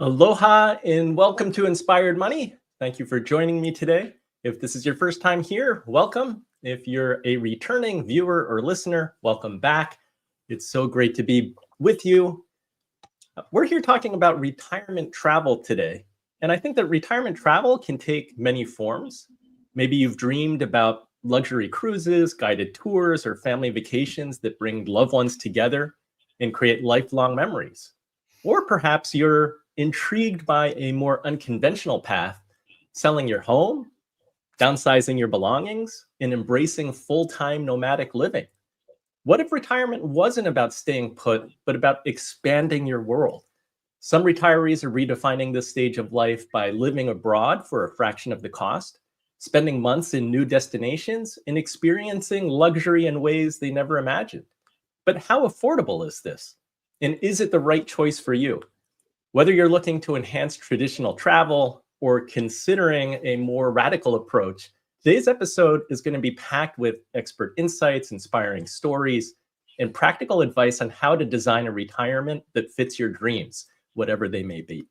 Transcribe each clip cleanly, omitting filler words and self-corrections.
Aloha and welcome to Inspired Money. Thank you for joining me today. If this is your first time here, welcome. If you're a returning viewer or listener, welcome back. It's so great to be with you. We're here talking about retirement travel today. And I think that retirement travel can take many forms. Maybe you've dreamed about luxury cruises, guided tours, or family vacations that bring loved ones together and create lifelong memories. Or perhaps you're intrigued by a more unconventional path, selling your home, downsizing your belongings, and embracing full-time nomadic living. What if retirement wasn't about staying put, but about expanding your world? Some retirees are redefining this stage of life by living abroad for a fraction of the cost, spending months in new destinations, and experiencing luxury in ways they never imagined. But how affordable is this? And is it the right choice for you? Whether you're looking to enhance traditional travel or considering a more radical approach, today's episode is going to be packed with expert insights, inspiring stories, and practical advice on how to design a retirement that fits your dreams, whatever they may be.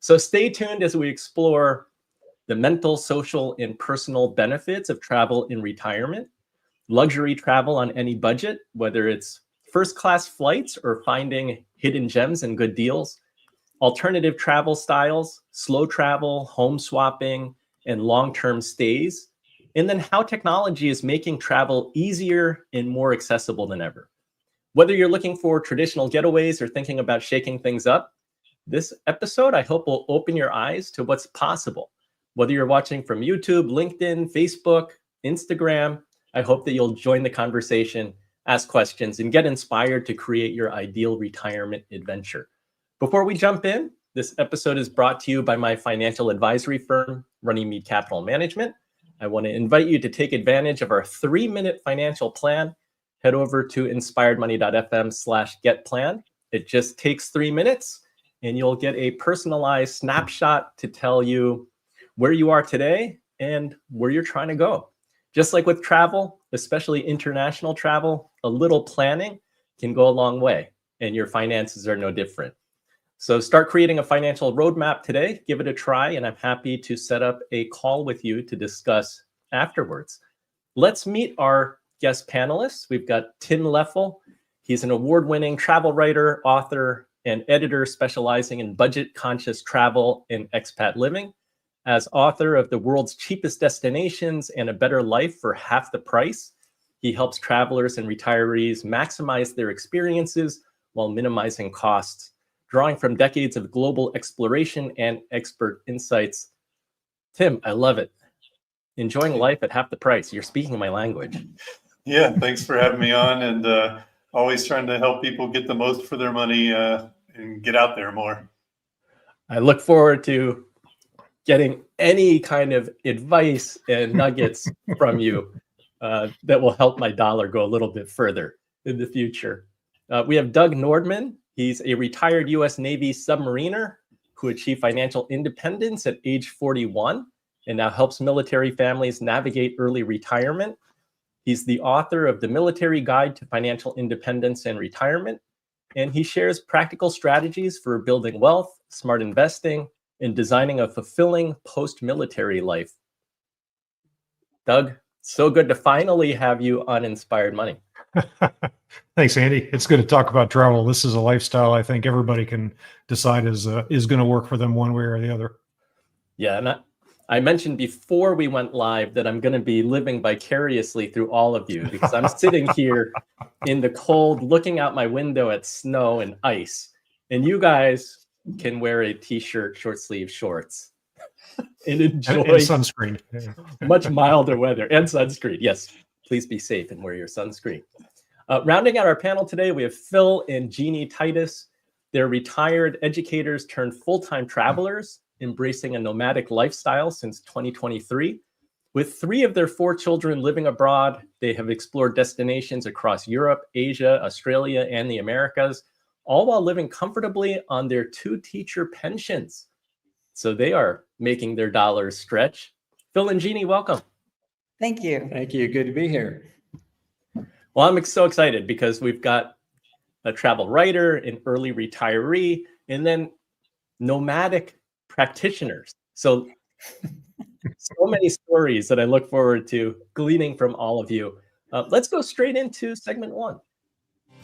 So stay tuned as we explore the mental, social, and personal benefits of travel in retirement, luxury travel on any budget, whether it's first-class flights or finding hidden gems and good deals, alternative travel styles, slow travel, home swapping, and long-term stays, and then how technology is making travel easier and more accessible than ever. Whether you're looking for traditional getaways or thinking about shaking things up, this episode, I hope, will open your eyes to what's possible. Whether you're watching from YouTube, LinkedIn, Facebook, Instagram, I hope that you'll join the conversation, ask questions, and get inspired to create your ideal retirement adventure. Before we jump in, this episode is brought to you by my financial advisory firm, Runnymede Capital Management. I want to invite you to take advantage of our 3-minute financial plan. Head over to inspiredmoney.fm/getplan. It just takes 3 minutes, and you'll get a personalized snapshot to tell you where you are today and where you're trying to go. Just like with travel, especially international travel, a little planning can go a long way, and your finances are no different. So start creating a financial roadmap today. Give it a try, and I'm happy to set up a call with you to discuss afterwards. Let's meet our guest panelists. We've got Tim Leffel. He's an award-winning travel writer, author, and editor specializing in budget-conscious travel and expat living. As author of The World's Cheapest Destinations and A Better Life for Half the Price, he helps travelers and retirees maximize their experiences while minimizing costs, drawing from decades of global exploration and expert insights. Tim, I love it. Enjoying life at half the price. You're speaking my language. Yeah, thanks for having me on, and always trying to help people get the most for their money and get out there more. I look forward to getting any kind of advice and nuggets from you that will help my dollar go a little bit further in the future. We have Doug Nordman. He's a retired U.S. Navy submariner who achieved financial independence at age 41 and now helps military families navigate early retirement. He's the author of The Military Guide to Financial Independence and Retirement, and he shares practical strategies for building wealth, smart investing, and designing a fulfilling post-military life. Doug, so good to finally have you on Inspired Money. Thanks, Andy. It's good to talk about travel. This is a lifestyle I think everybody can decide is going to work for them one way or the other. Yeah, and I mentioned before we went live that I'm going to be living vicariously through all of you because I'm sitting here in the cold, looking out my window at snow and ice, and you guys can wear a t-shirt, short sleeve shorts, and enjoy and sunscreen. Much milder weather and sunscreen. Yes, please be safe and wear your sunscreen. Rounding out our panel today, we have Phil and Jeanne Titus. They're retired educators turned full-time travelers, embracing a nomadic lifestyle since 2023. With 3 of their 4 children living abroad, they have explored destinations across Europe, Asia, Australia, and the Americas, all while living comfortably on their 2-teacher pensions. So they are making their dollars stretch. Phil and Jeanne, welcome. Thank you. Thank you. Good to be here. Well, I'm so excited because we've got a travel writer, an early retiree, and then nomadic practitioners. So many stories that I look forward to gleaning from all of you. Let's go straight into segment one.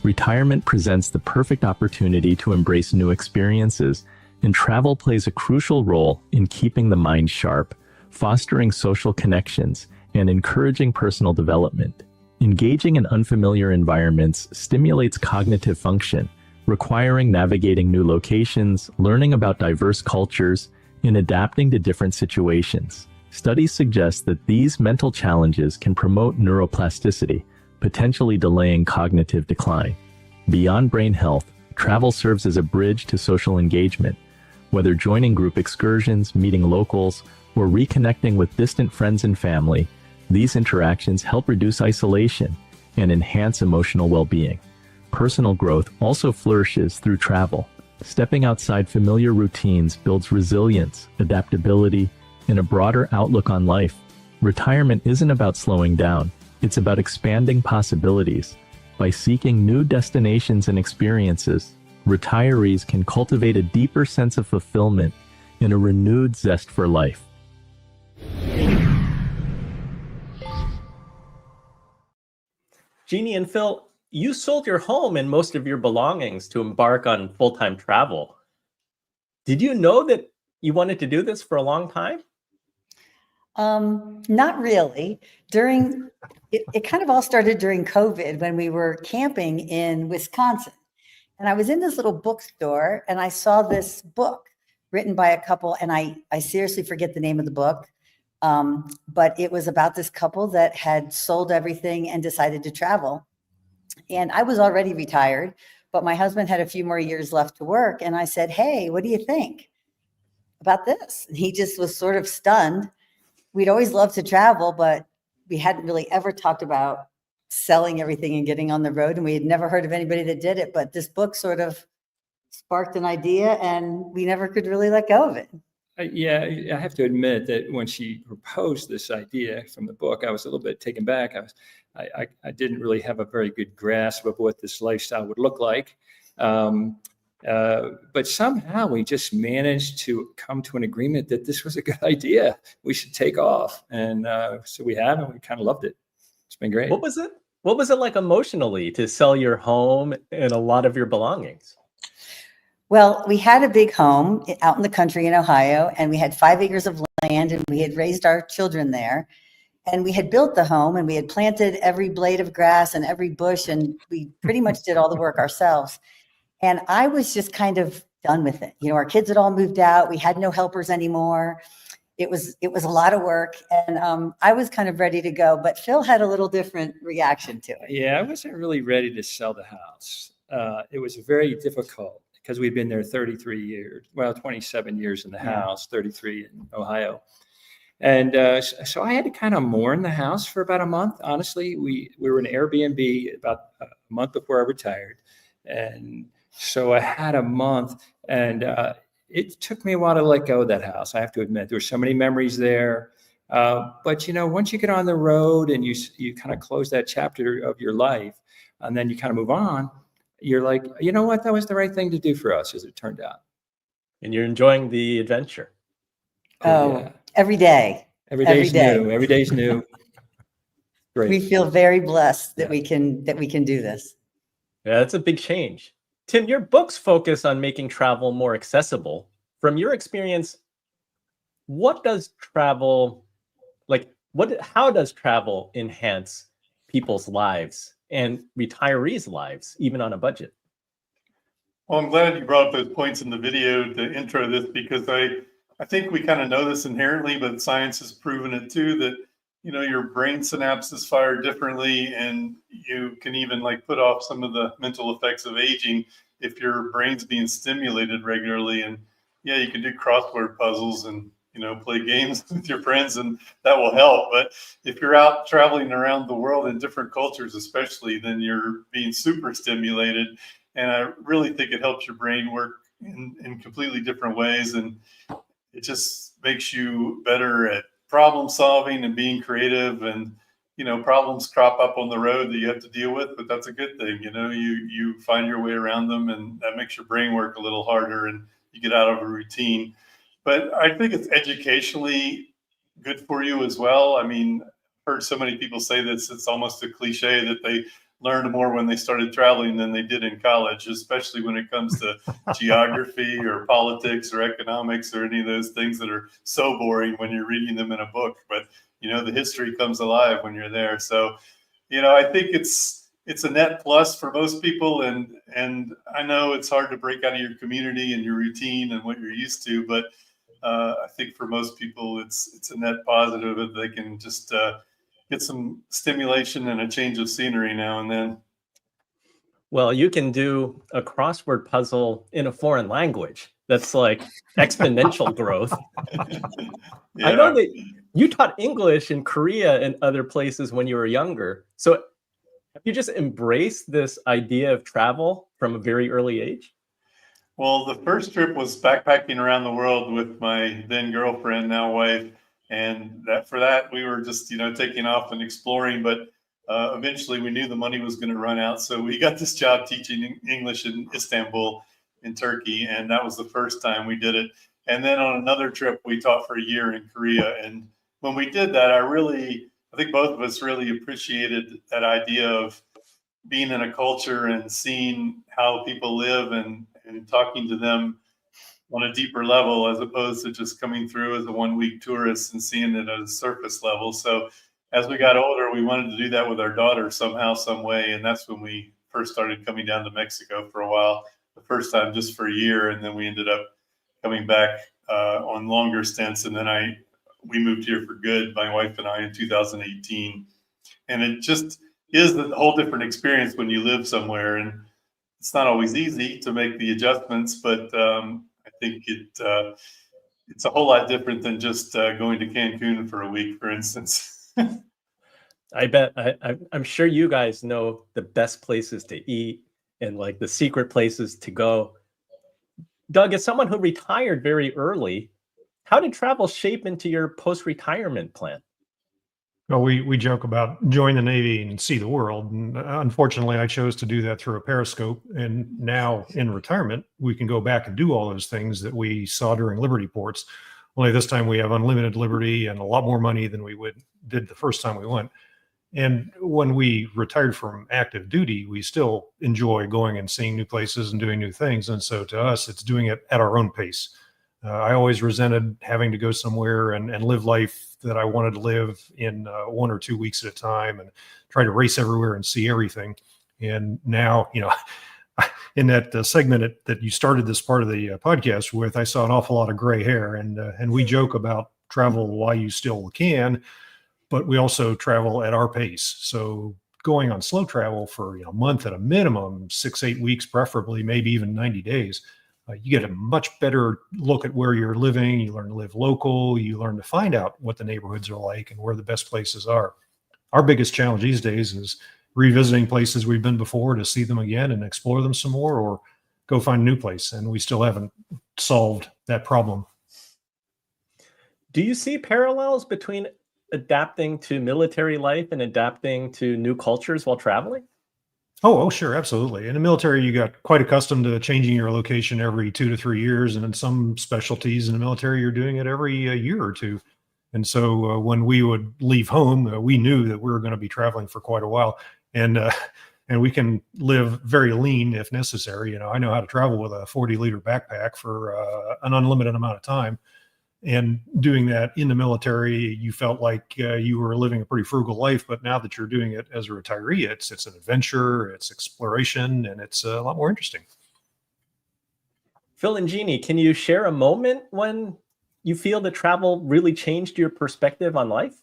Retirement presents the perfect opportunity to embrace new experiences, and travel plays a crucial role in keeping the mind sharp, fostering social connections, and encouraging personal development. Engaging in unfamiliar environments stimulates cognitive function, requiring navigating new locations, learning about diverse cultures, and adapting to different situations. Studies suggest that these mental challenges can promote neuroplasticity, potentially delaying cognitive decline. Beyond brain health, travel serves as a bridge to social engagement. Whether joining group excursions, meeting locals, or reconnecting with distant friends and family, these interactions help reduce isolation and enhance emotional well-being. Personal growth also flourishes through travel. Stepping outside familiar routines builds resilience, adaptability, and a broader outlook on life. Retirement isn't about slowing down. It's about expanding possibilities. By seeking new destinations and experiences, retirees can cultivate a deeper sense of fulfillment and a renewed zest for life. Jeanne and Phil, you sold your home and most of your belongings to embark on full-time travel. Did you know that you wanted to do this for a long time? Not really. It kind of all started during COVID when we were camping in Wisconsin. And I was in this little bookstore and I saw this book written by a couple, and I seriously forget the name of the book. But it was about this couple that had sold everything and decided to travel. And I was already retired, but my husband had a few more years left to work. And I said, "Hey, what do you think about this?" And he just was sort of stunned. We'd always loved to travel, but we hadn't really ever talked about selling everything and getting on the road. And we had never heard of anybody that did it. But this book sort of sparked an idea and we never could really let go of it. Yeah, I have to admit that when she proposed this idea from the book, I was a little bit taken back. I didn't really have a very good grasp of what this lifestyle would look like. But somehow we just managed to come to an agreement that this was a good idea. We should take off. And so we have, and we kind of loved it. It's been great. What was it? What was it like emotionally to sell your home and a lot of your belongings? Well, we had a big home out in the country in Ohio, and we had 5 acres of land, and we had raised our children there. And we had built the home, and we had planted every blade of grass and every bush, and we pretty much did all the work ourselves. And I was just kind of done with it. You know, our kids had all moved out. We had no helpers anymore. It was a lot of work, and I was kind of ready to go. But Phil had a little different reaction to it. Yeah, I wasn't really ready to sell the house. It was very difficult because we'd been there 33 years. Well, 27 years in the house, 33 in Ohio. And so I had to kind of mourn the house for about a month. Honestly, we were in Airbnb about a month before I retired. And so I had a month, and it took me a while to let go of that house. I have to admit, there were so many memories there. But, you know, once you get on the road and you kind of close that chapter of your life, and then you kind of move on, you're like, you know what, that was the right thing to do for us, as it turned out. And you're enjoying the adventure. Yeah. Every day. Every day's new. Every day's new. Great. We feel very blessed that we can do this. Yeah, that's a big change. Tim, your books focus on making travel more accessible. From your experience, what does travel, how does travel enhance people's lives and retirees' lives, even on a budget? Well, I'm glad you brought up those points in the video to intro this, because I think we kind of know this inherently, but science has proven it too, that, you know, your brain synapses fire differently, and you can even like put off some of the mental effects of aging if your brain's being stimulated regularly. And yeah, you can do crossword puzzles and, you know, play games with your friends, and that will help. But if you're out traveling around the world in different cultures, especially, then you're being super stimulated. And I really think it helps your brain work in completely different ways. And it just makes you better at problem solving and being creative. And, you know, problems crop up on the road that you have to deal with, but that's a good thing. You know, you find your way around them, and that makes your brain work a little harder. And you get out of a routine. But I think it's educationally good for you as well. I mean, I've heard so many people say this, it's almost a cliche that they learned more when they started traveling than they did in college, especially when it comes to geography or politics or economics or any of those things that are so boring when you're reading them in a book. But, the history comes alive when you're there. So, I think it's a net plus for most people. And I know it's hard to break out of your community and your routine and what you're used to, but I think for most people, it's a net positive if they can just get some stimulation and a change of scenery now and then. Well, you can do a crossword puzzle in a foreign language. That's like exponential growth. Yeah. I know that you taught English in Korea and other places when you were younger. So have you just embraced this idea of travel from a very early age? Well, the first trip was backpacking around the world with my then girlfriend, now wife. And for that, we were just, taking off and exploring. But eventually we knew the money was going to run out. So we got this job teaching English in Istanbul in Turkey. And that was the first time we did it. And then on another trip, we taught for a year in Korea. And when we did that, I think both of us really appreciated that idea of being in a culture and seeing how people live and talking to them on a deeper level, as opposed to just coming through as a 1-week tourist and seeing it at a surface level. So as we got older, we wanted to do that with our daughter somehow, some way. And that's when we first started coming down to Mexico for a while, the first time just for a year. And then we ended up coming back on longer stints. And then we moved here for good, my wife and I, in 2018. And it just is a whole different experience when you live somewhere. And it's not always easy to make the adjustments, but I think it's a whole lot different than just going to Cancun for a week, for instance. I bet I'm sure you guys know the best places to eat and like the secret places to go. Doug, as someone who retired very early, how did travel shape into your post-retirement plan? Well, we joke about join the Navy and see the world. And unfortunately, I chose to do that through a periscope. And now in retirement, we can go back and do all those things that we saw during Liberty Ports. Only this time we have unlimited liberty and a lot more money than we did the first time we went. And when we retired from active duty, we still enjoy going and seeing new places and doing new things. And so to us, it's doing it at our own pace. I always resented having to go somewhere and live life that I wanted to live in 1 or 2 weeks at a time and try to race everywhere and see everything. And now, in that segment that you started this part of the podcast with, I saw an awful lot of gray hair, and we joke about travel while you still can, but we also travel at our pace. So going on slow travel for a month at a minimum, 6-8 weeks, preferably, maybe even 90 days. You get a much better look at where you're living. You learn to live local. You learn to find out what the neighborhoods are like and where the best places are. Our biggest challenge these days is revisiting places we've been before to see them again and explore them some more, or go find a new place. And we still haven't solved that problem. Do you see parallels between adapting to military life and adapting to new cultures while traveling? Oh, sure. Absolutely. In the military, you got quite accustomed to changing your location every 2 to 3 years. And in some specialties in the military, you're doing it every year or two. And so when we would leave home, we knew that we were going to be traveling for quite a while. And we can live very lean if necessary. I know how to travel with a 40-liter backpack for an unlimited amount of time. And doing that in the military, you felt like you were living a pretty frugal life. But now that you're doing it as a retiree, it's an adventure, it's exploration, and it's a lot more interesting. Phil and Jeanne, can you share a moment when you feel that travel really changed your perspective on life?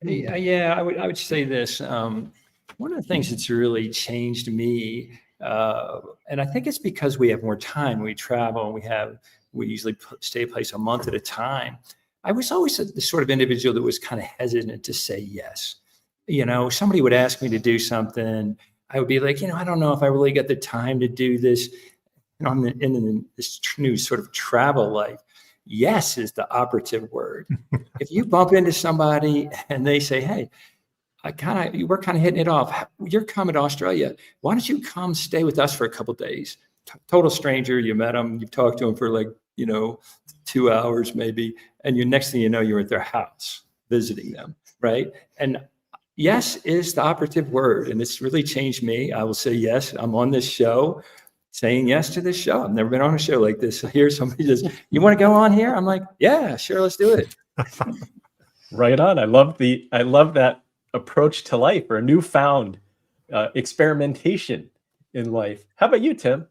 Yeah, I would say this. One of the things that's really changed me, and I think it's because we have more time. We travel, and we usually stay a place a month at a time. I was always the sort of individual that was kind of hesitant to say yes. Somebody would ask me to do something. I would be like, I don't know if I really got the time to do this. In this new sort of travel life, yes is the operative word. If you bump into somebody and they say, hey, we're kind of hitting it off. You're coming to Australia. Why don't you come stay with us for a couple of days? total stranger. You met them, you've talked to them for like, 2 hours maybe, and next thing you know, you're at their house visiting them, right? And yes is the operative word, and it's really changed me. I will say yes. I'm on this show, saying yes to this show. I've never been on a show like this. I hear somebody says, "You want to go on here?" I'm like, "Yeah, sure, let's do it." Right on. I love that approach to life, or a newfound experimentation in life. How about you, Tim?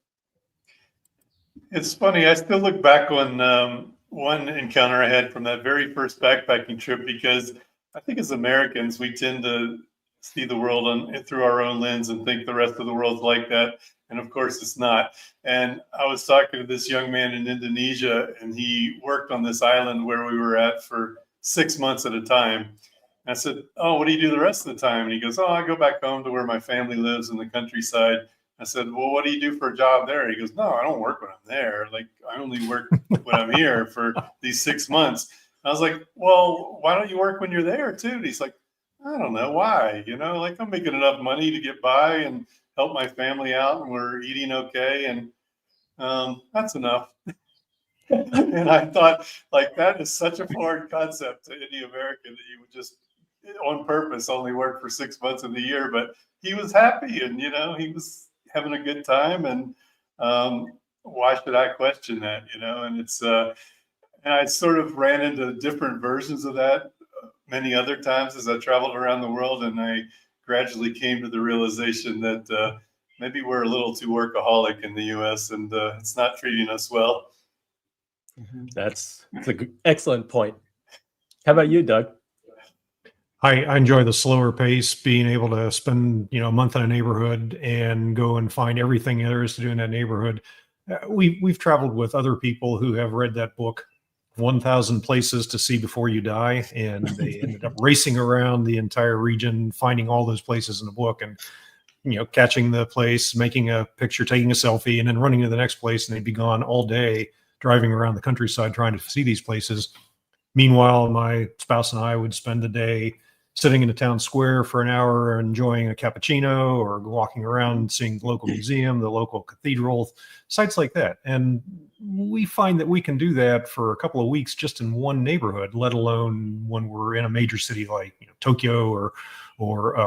It's funny. I still look back on one encounter I had from that very first backpacking trip, because I think as Americans, we tend to see the world through our own lens and think the rest of the world's like that. And of course, it's not. And I was talking to this young man in Indonesia, and he worked on this island where we were at for 6 months at a time. And I said, "Oh, what do you do the rest of the time?" And he goes, "Oh, I go back home to where my family lives in the countryside." I said, "Well, what do you do for a job there?" He goes, "No, I don't work when I'm there. Like, I only work when I'm here for these 6 months." I was like, "Well, why don't you work when you're there too?" And he's like, "I don't know why. Like, I'm making enough money to get by and help my family out, and we're eating okay, and that's enough." And I thought, like, that is such a foreign concept to any American, that you would just on purpose only work for 6 months of the year. But he was happy, and he was having a good time, and why should I question that? And it's and I sort of ran into different versions of that many other times as I traveled around the world, and I gradually came to the realization that maybe we're a little too workaholic in the U.S., and it's not treating us well. That's an excellent point. How about you, Doug? I enjoy the slower pace, being able to spend, a month in a neighborhood and go and find everything there is to do in that neighborhood. We've traveled with other people who have read that book, 1,000 Places to See Before You Die, and they ended up racing around the entire region, finding all those places in the book, and catching the place, making a picture, taking a selfie, and then running to the next place, and they'd be gone all day driving around the countryside trying to see these places. Meanwhile, my spouse and I would spend the day sitting in the town square for an hour, enjoying a cappuccino, or walking around, seeing the local museum, the local cathedral, sites like that. And we find that we can do that for a couple of weeks just in one neighborhood, let alone when we're in a major city like Tokyo or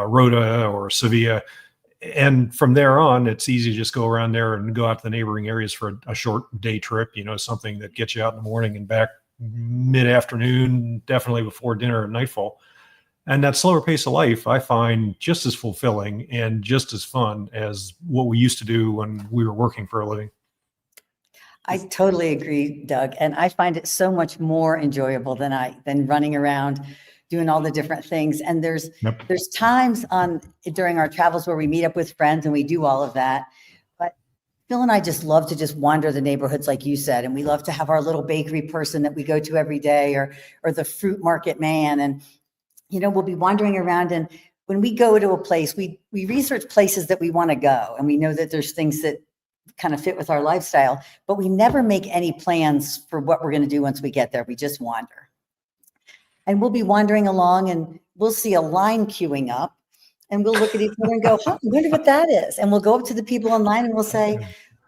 Rota or Sevilla. And from there on, it's easy to just go around there and go out to the neighboring areas for a short day trip, something that gets you out in the morning and back mid-afternoon, definitely before dinner and nightfall. And that slower pace of life, I find just as fulfilling and just as fun as what we used to do when we were working for a living. I totally agree, Doug. And I find it so much more enjoyable than running around doing all the different things. And there's times during our travels where we meet up with friends and we do all of that. But Phil and I just love to just wander the neighborhoods, like you said, and we love to have our little bakery person that we go to every day, or the fruit market man. And we'll be wandering around, and when we go to a place, we research places that we want to go, and we know that there's things that kind of fit with our lifestyle, but we never make any plans for what we're going to do once we get there. We just wander. And we'll be wandering along, and we'll see a line queuing up, and we'll look at each other and go, "Huh, I wonder what that is." And we'll go up to the people in line and we'll say,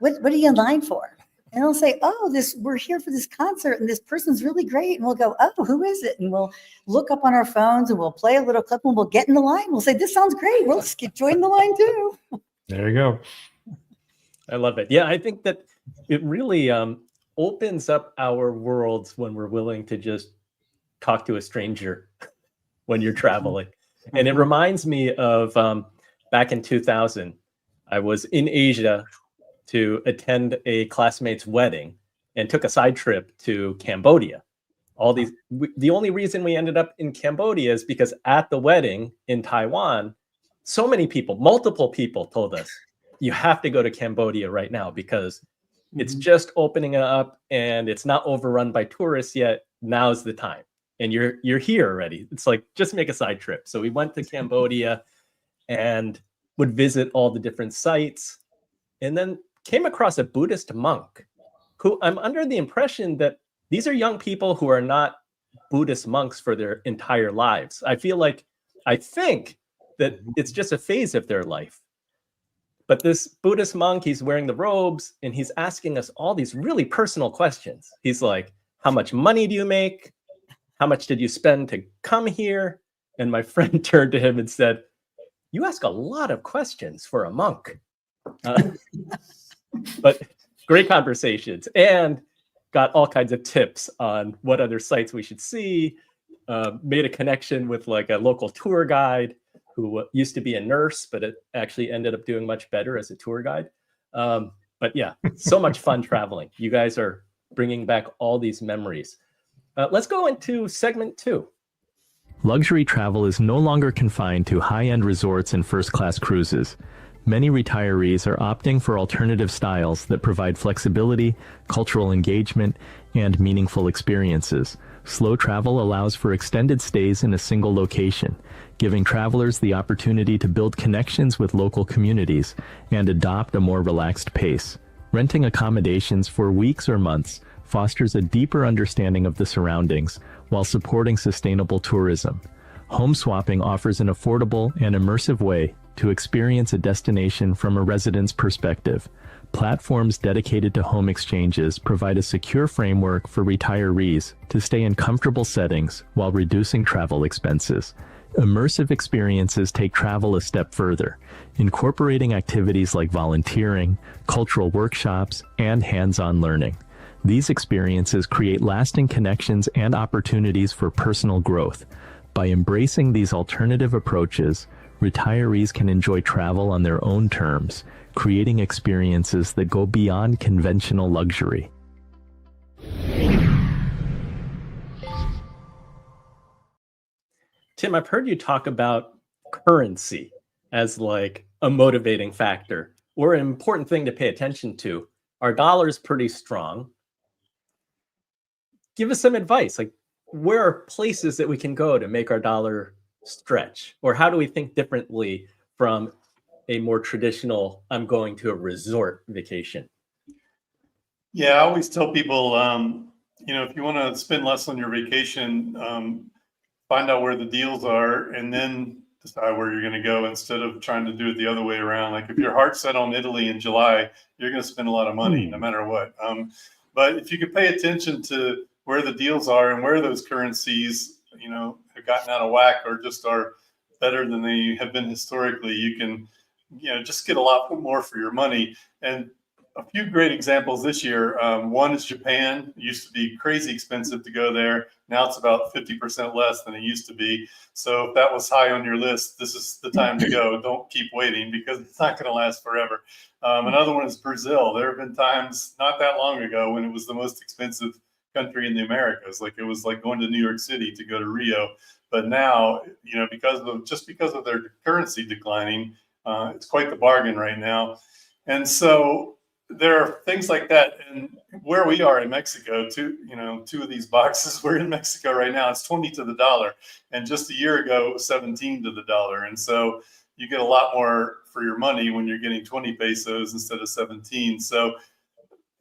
what are you in line for? And they'll say, "Oh, we're here for this concert, and this person's really great." And we'll go, "Oh, who is it?" And we'll look up on our phones, and we'll play a little clip, and we'll get in the line. We'll say, "This sounds great. We'll just join the line too." There you go. I love it. Yeah, I think that it really opens up our worlds when we're willing to just talk to a stranger when you're traveling. And it reminds me of back in 2000, I was in Asia to attend a classmate's wedding and took a side trip to Cambodia. The only reason we ended up in Cambodia is because at the wedding in Taiwan, so many people, multiple people told us, "You have to go to Cambodia right now because it's just opening up and it's not overrun by tourists yet. Now's the time. And you're here already. It's like, just make a side trip." So we went to Cambodia and would visit all the different sites, and then came across a Buddhist monk who I'm under the impression that these are young people who are not Buddhist monks for their entire lives. I think that it's just a phase of their life. But this Buddhist monk, he's wearing the robes and he's asking us all these really personal questions. He's like, how much money do you make? How much did you spend to come here? And my friend turned to him and said, you ask a lot of questions for a monk. But great conversations, and got all kinds of tips on what other sites we should see. Made a connection with like a local tour guide who used to be a nurse, but it actually ended up doing much better as a tour guide. But yeah, so much fun traveling. You guys are bringing back all these memories. Let's go into segment 2. Luxury travel is no longer confined to high-end resorts and first-class cruises. Many retirees are opting for alternative styles that provide flexibility, cultural engagement, and meaningful experiences. Slow travel allows for extended stays in a single location, giving travelers the opportunity to build connections with local communities and adopt a more relaxed pace. Renting accommodations for weeks or months fosters a deeper understanding of the surroundings while supporting sustainable tourism. Home swapping offers an affordable and immersive way to experience a destination from a resident's perspective. Platforms dedicated to home exchanges provide a secure framework for retirees to stay in comfortable settings while reducing travel expenses. Immersive experiences take travel a step further, incorporating activities like volunteering, cultural workshops, and hands-on learning. These experiences create lasting connections and opportunities for personal growth. By embracing these alternative approaches, retirees can enjoy travel on their own terms, creating experiences that go beyond conventional luxury. Tim, I've heard you talk about currency as like a motivating factor or an important thing to pay attention to. Our dollar is pretty strong. Give us some advice. Like, where are places that we can go to make our dollar stretch? Or how do we think differently from a more traditional, I'm going to a resort vacation? Yeah, I always tell people, if you want to spend less on your vacation, find out where the deals are and then decide where you're going to go instead of trying to do it the other way around. Like if your heart's set on Italy in July, you're going to spend a lot of money no matter what. But if you could pay attention to where the deals are and where those currencies, have gotten out of whack or just are better than they have been historically, you can, just get a lot more for your money. And a few great examples this year. One is Japan. It used to be crazy expensive to go there. Now it's about 50% less than it used to be. So if that was high on your list, this is the time to go. Don't keep waiting because it's not going to last forever. Another one is Brazil. There have been times not that long ago when it was the most expensive country in the Americas. Like it was like going to New York City to go to Rio. But now, because of their currency declining, it's quite the bargain right now. And so there are things like that. And where we are in Mexico, two of these boxes, we're in Mexico right now, it's 20 to the dollar. And just a year ago, it was 17 to the dollar. And so you get a lot more for your money when you're getting 20 pesos instead of 17. So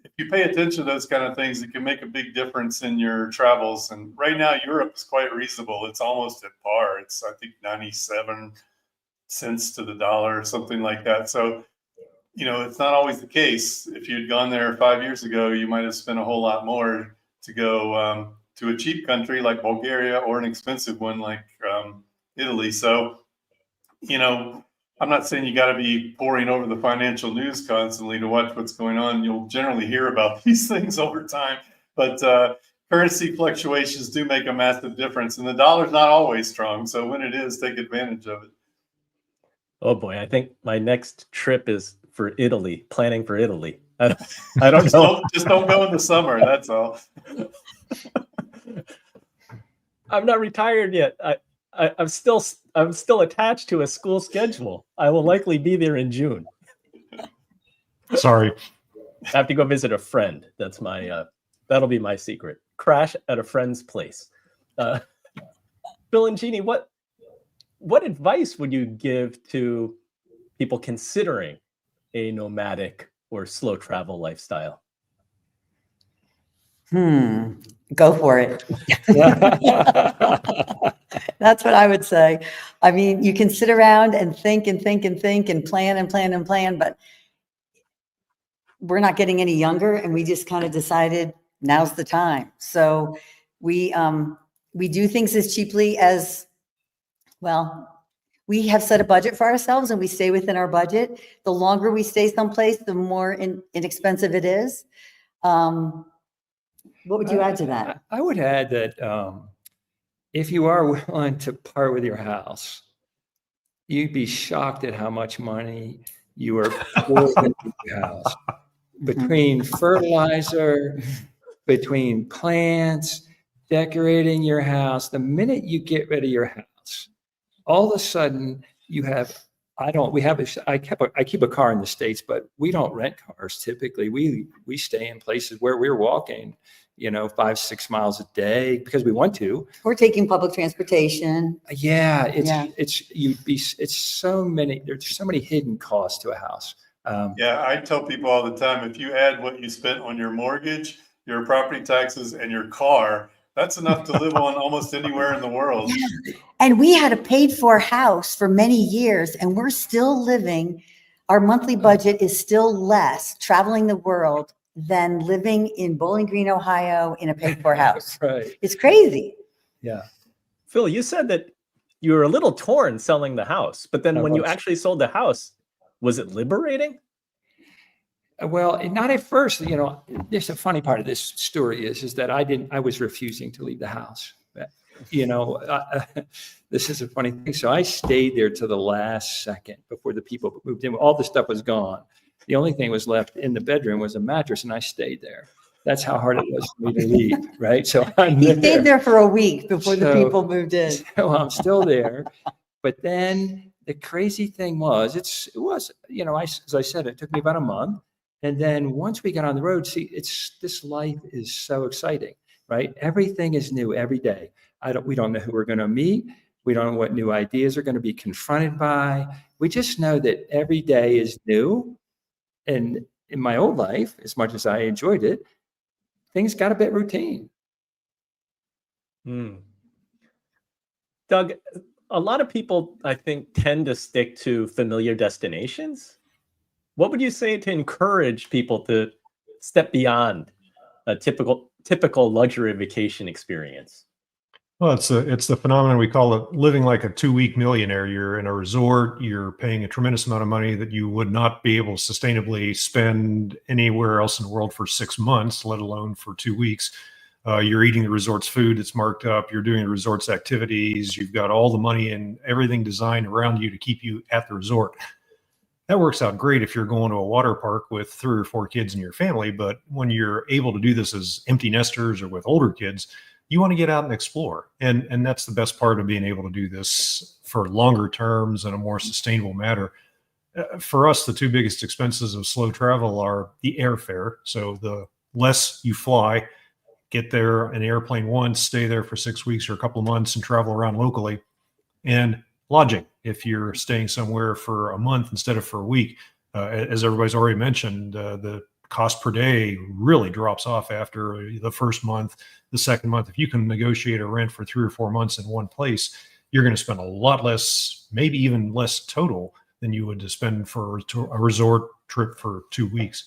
if you pay attention to those kind of things, it can make a big difference in your travels. And right now, Europe is quite reasonable. It's almost at par. It's, I think, 97 cents to the dollar or something like that. So, it's not always the case. If you'd gone there 5 years ago, you might have spent a whole lot more to go to a cheap country like Bulgaria or an expensive one like Italy. So, I'm not saying you got to be poring over the financial news constantly to watch what's going on. You'll generally hear about these things over time, but currency fluctuations do make a massive difference, and the dollar's not always strong. So when it is, take advantage of it. Oh boy, I think my next trip is for Italy, planning for Italy. I don't know. Just don't go in the summer. That's all. I'm not retired yet. I'm still attached to a school schedule. I will likely be there in June. Sorry. I have to go visit a friend. That's my that'll be my secret. Crash at a friend's place. Phil and Jeanne, what advice would you give to people considering a nomadic or slow travel lifestyle? Go for it. That's what I would say. I mean, you can sit around and think and think and think and plan and plan and plan, but we're not getting any younger, and we just kind of decided now's the time. So we do things as cheaply as, well, we have set a budget for ourselves and we stay within our budget. The longer we stay someplace, the more inexpensive it is. What would you add to that? I would add that if you are willing to part with your house, you'd be shocked at how much money you are pouring into your house. Between fertilizer, between plants, decorating your house, the minute you get rid of your house, all of a sudden you have, I keep a car in the States, but we don't rent cars typically. We stay in places where we're walking, 5-6 miles a day because we want to. We're taking public transportation. Yeah, there's so many hidden costs to a house. Yeah, I tell people all the time, if you add what you spent on your mortgage, your property taxes, and your car, that's enough to live on almost anywhere in the world. Yeah. And we had a paid for house for many years, and we're still living. Our monthly budget is still less traveling the world than living in Bowling Green, Ohio in a paid for house. Right. It's crazy. Yeah. Phil, you said that you were a little torn selling the house, but then when you actually sold the house, was it liberating? Well, not at first. There's a funny part of this story is that I was refusing to leave the house. This is a funny thing. So I stayed there to the last second before the people moved in. All the stuff was gone. The only thing was left in the bedroom was a mattress, and I stayed there. That's how hard it was for me to leave, right? So He stayed there for a week before the people moved in. So I'm still there. But then the crazy thing was, as I said, it took me about a month. And then once we got on the road, this life is so exciting, right? Everything is new every day. We don't know who we're going to meet. We don't know what new ideas are going to be confronted by. We just know that every day is new. And in my old life, as much as I enjoyed it, things got a bit routine. Doug, a lot of people, I think, tend to stick to familiar destinations. What would you say to encourage people to step beyond a typical luxury vacation experience? Well, it's the phenomenon we call it living like a 2-week millionaire. You're in a resort, you're paying a tremendous amount of money that you would not be able to sustainably spend anywhere else in the world for 6 months, let alone for 2 weeks. You're eating the resort's food, it's marked up, you're doing the resort's activities, you've got all the money and everything designed around you to keep you at the resort. That works out great if you're going to a water park with 3 or 4 kids in your family, but when you're able to do this as empty nesters or with older kids, you want to get out and explore. And that's the best part of being able to do this for longer terms and a more sustainable manner. For us, the 2 biggest expenses of slow travel are the airfare. So the less you fly, get there in an airplane once, stay there for 6 weeks or a couple of months and travel around locally, and lodging. If you're staying somewhere for a month instead of for a week, as everybody's already mentioned, the cost per day really drops off after the first month, the second month. If you can negotiate a rent for 3 or 4 months in one place, you're going to spend a lot less, maybe even less total than you would to spend for a resort trip for 2 weeks.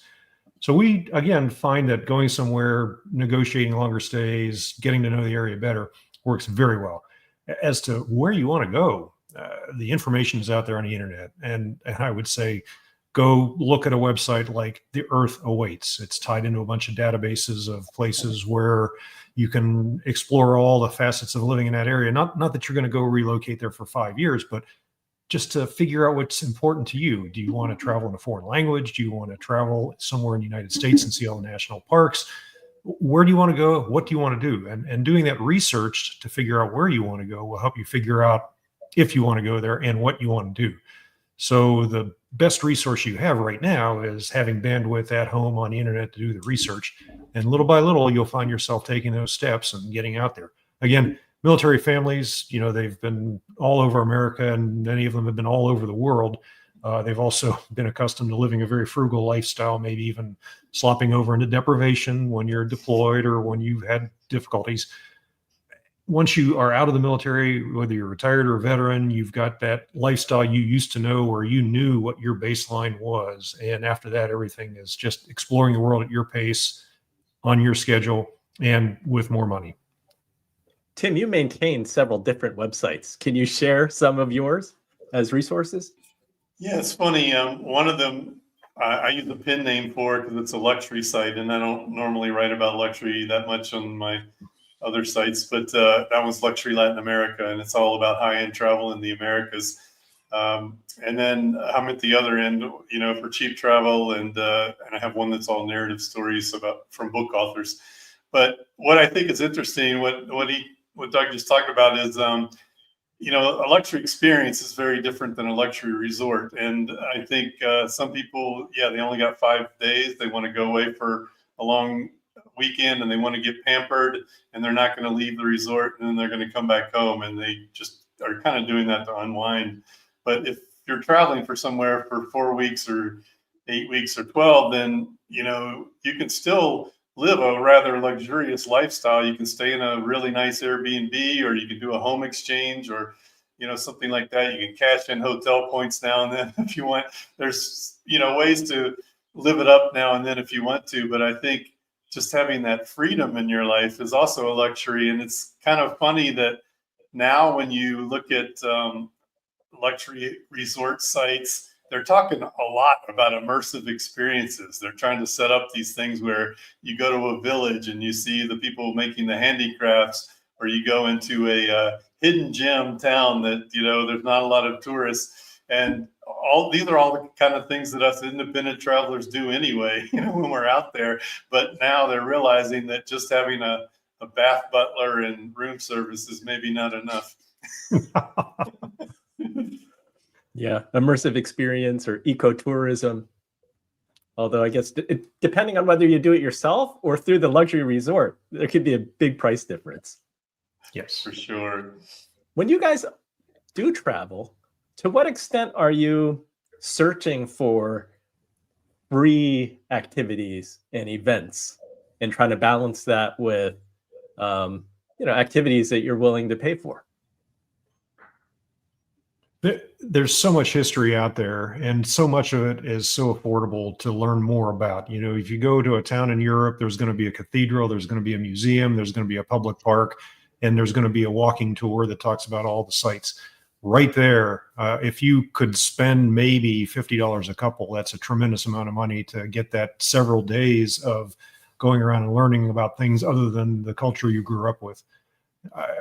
So we, again, find that going somewhere, negotiating longer stays, getting to know the area better works very well. As to where you want to go, the information is out there on the internet. And I would say, go look at a website like The Earth Awaits. It's tied into a bunch of databases of places where you can explore all the facets of living in that area. Not that you're going to go relocate there for 5 years, but just to figure out what's important to you. Do you want to travel in a foreign language? Do you want to travel somewhere in the United States and see all the national parks? Where do you want to go? What do you want to do? And doing that research to figure out where you want to go will help you figure out if you want to go there and what you want to do. So the best resource you have right now is having bandwidth at home on the internet to do the research. And little by little, you'll find yourself taking those steps and getting out there. Again, military families, they've been all over America and many of them have been all over the world. They've also been accustomed to living a very frugal lifestyle, maybe even slopping over into deprivation when you're deployed or when you've had difficulties. Once you are out of the military, whether you're retired or a veteran, you've got that lifestyle you used to know where you knew what your baseline was. And after that, everything is just exploring the world at your pace, on your schedule, and with more money. Tim, you maintain several different websites. Can you share some of yours as resources? Yeah, it's funny. One of them I use a pen name for because it's a luxury site, and I don't normally write about luxury that much on my other sites, but that one's Luxury Latin America, and it's all about high-end travel in the Americas. And then I'm at the other end, for cheap travel, and I have one that's all narrative stories from book authors. But what I think is interesting, what Doug just talked about is, a luxury experience is very different than a luxury resort. And I think some people, they only got 5 days. They want to go away for a long weekend and they want to get pampered, and they're not going to leave the resort, and then they're going to come back home, and they just are kind of doing that to unwind. But if you're traveling for somewhere for 4 weeks or 8 weeks or 12, then, you can still live a rather luxurious lifestyle. You can stay in a really nice Airbnb, or you can do a home exchange, or, something like that. You can cash in hotel points now and then if you want. There's, ways to live it up now and then if you want to. But I think just having that freedom in your life is also a luxury. And it's kind of funny that now when you look at luxury resort sites, they're talking a lot about immersive experiences. They're trying to set up these things where you go to a village and you see the people making the handicrafts, or you go into a hidden gem town that, there's not a lot of tourists. And these are all the kind of things that us independent travelers do anyway, when we're out there. But now they're realizing that just having a bath butler and room service is maybe not enough. Yeah, immersive experience or ecotourism. Although I guess depending on whether you do it yourself or through the luxury resort, there could be a big price difference. Yes, for sure. When you guys do travel, to what extent are you searching for free activities and events and trying to balance that with, activities that you're willing to pay for? There's so much history out there, and so much of it is so affordable to learn more about. If you go to a town in Europe, there's going to be a cathedral, there's going to be a museum, there's going to be a public park, and there's going to be a walking tour that talks about all the sites. Right there, if you could spend maybe $50 a couple, that's a tremendous amount of money to get that several days of going around and learning about things other than the culture you grew up with.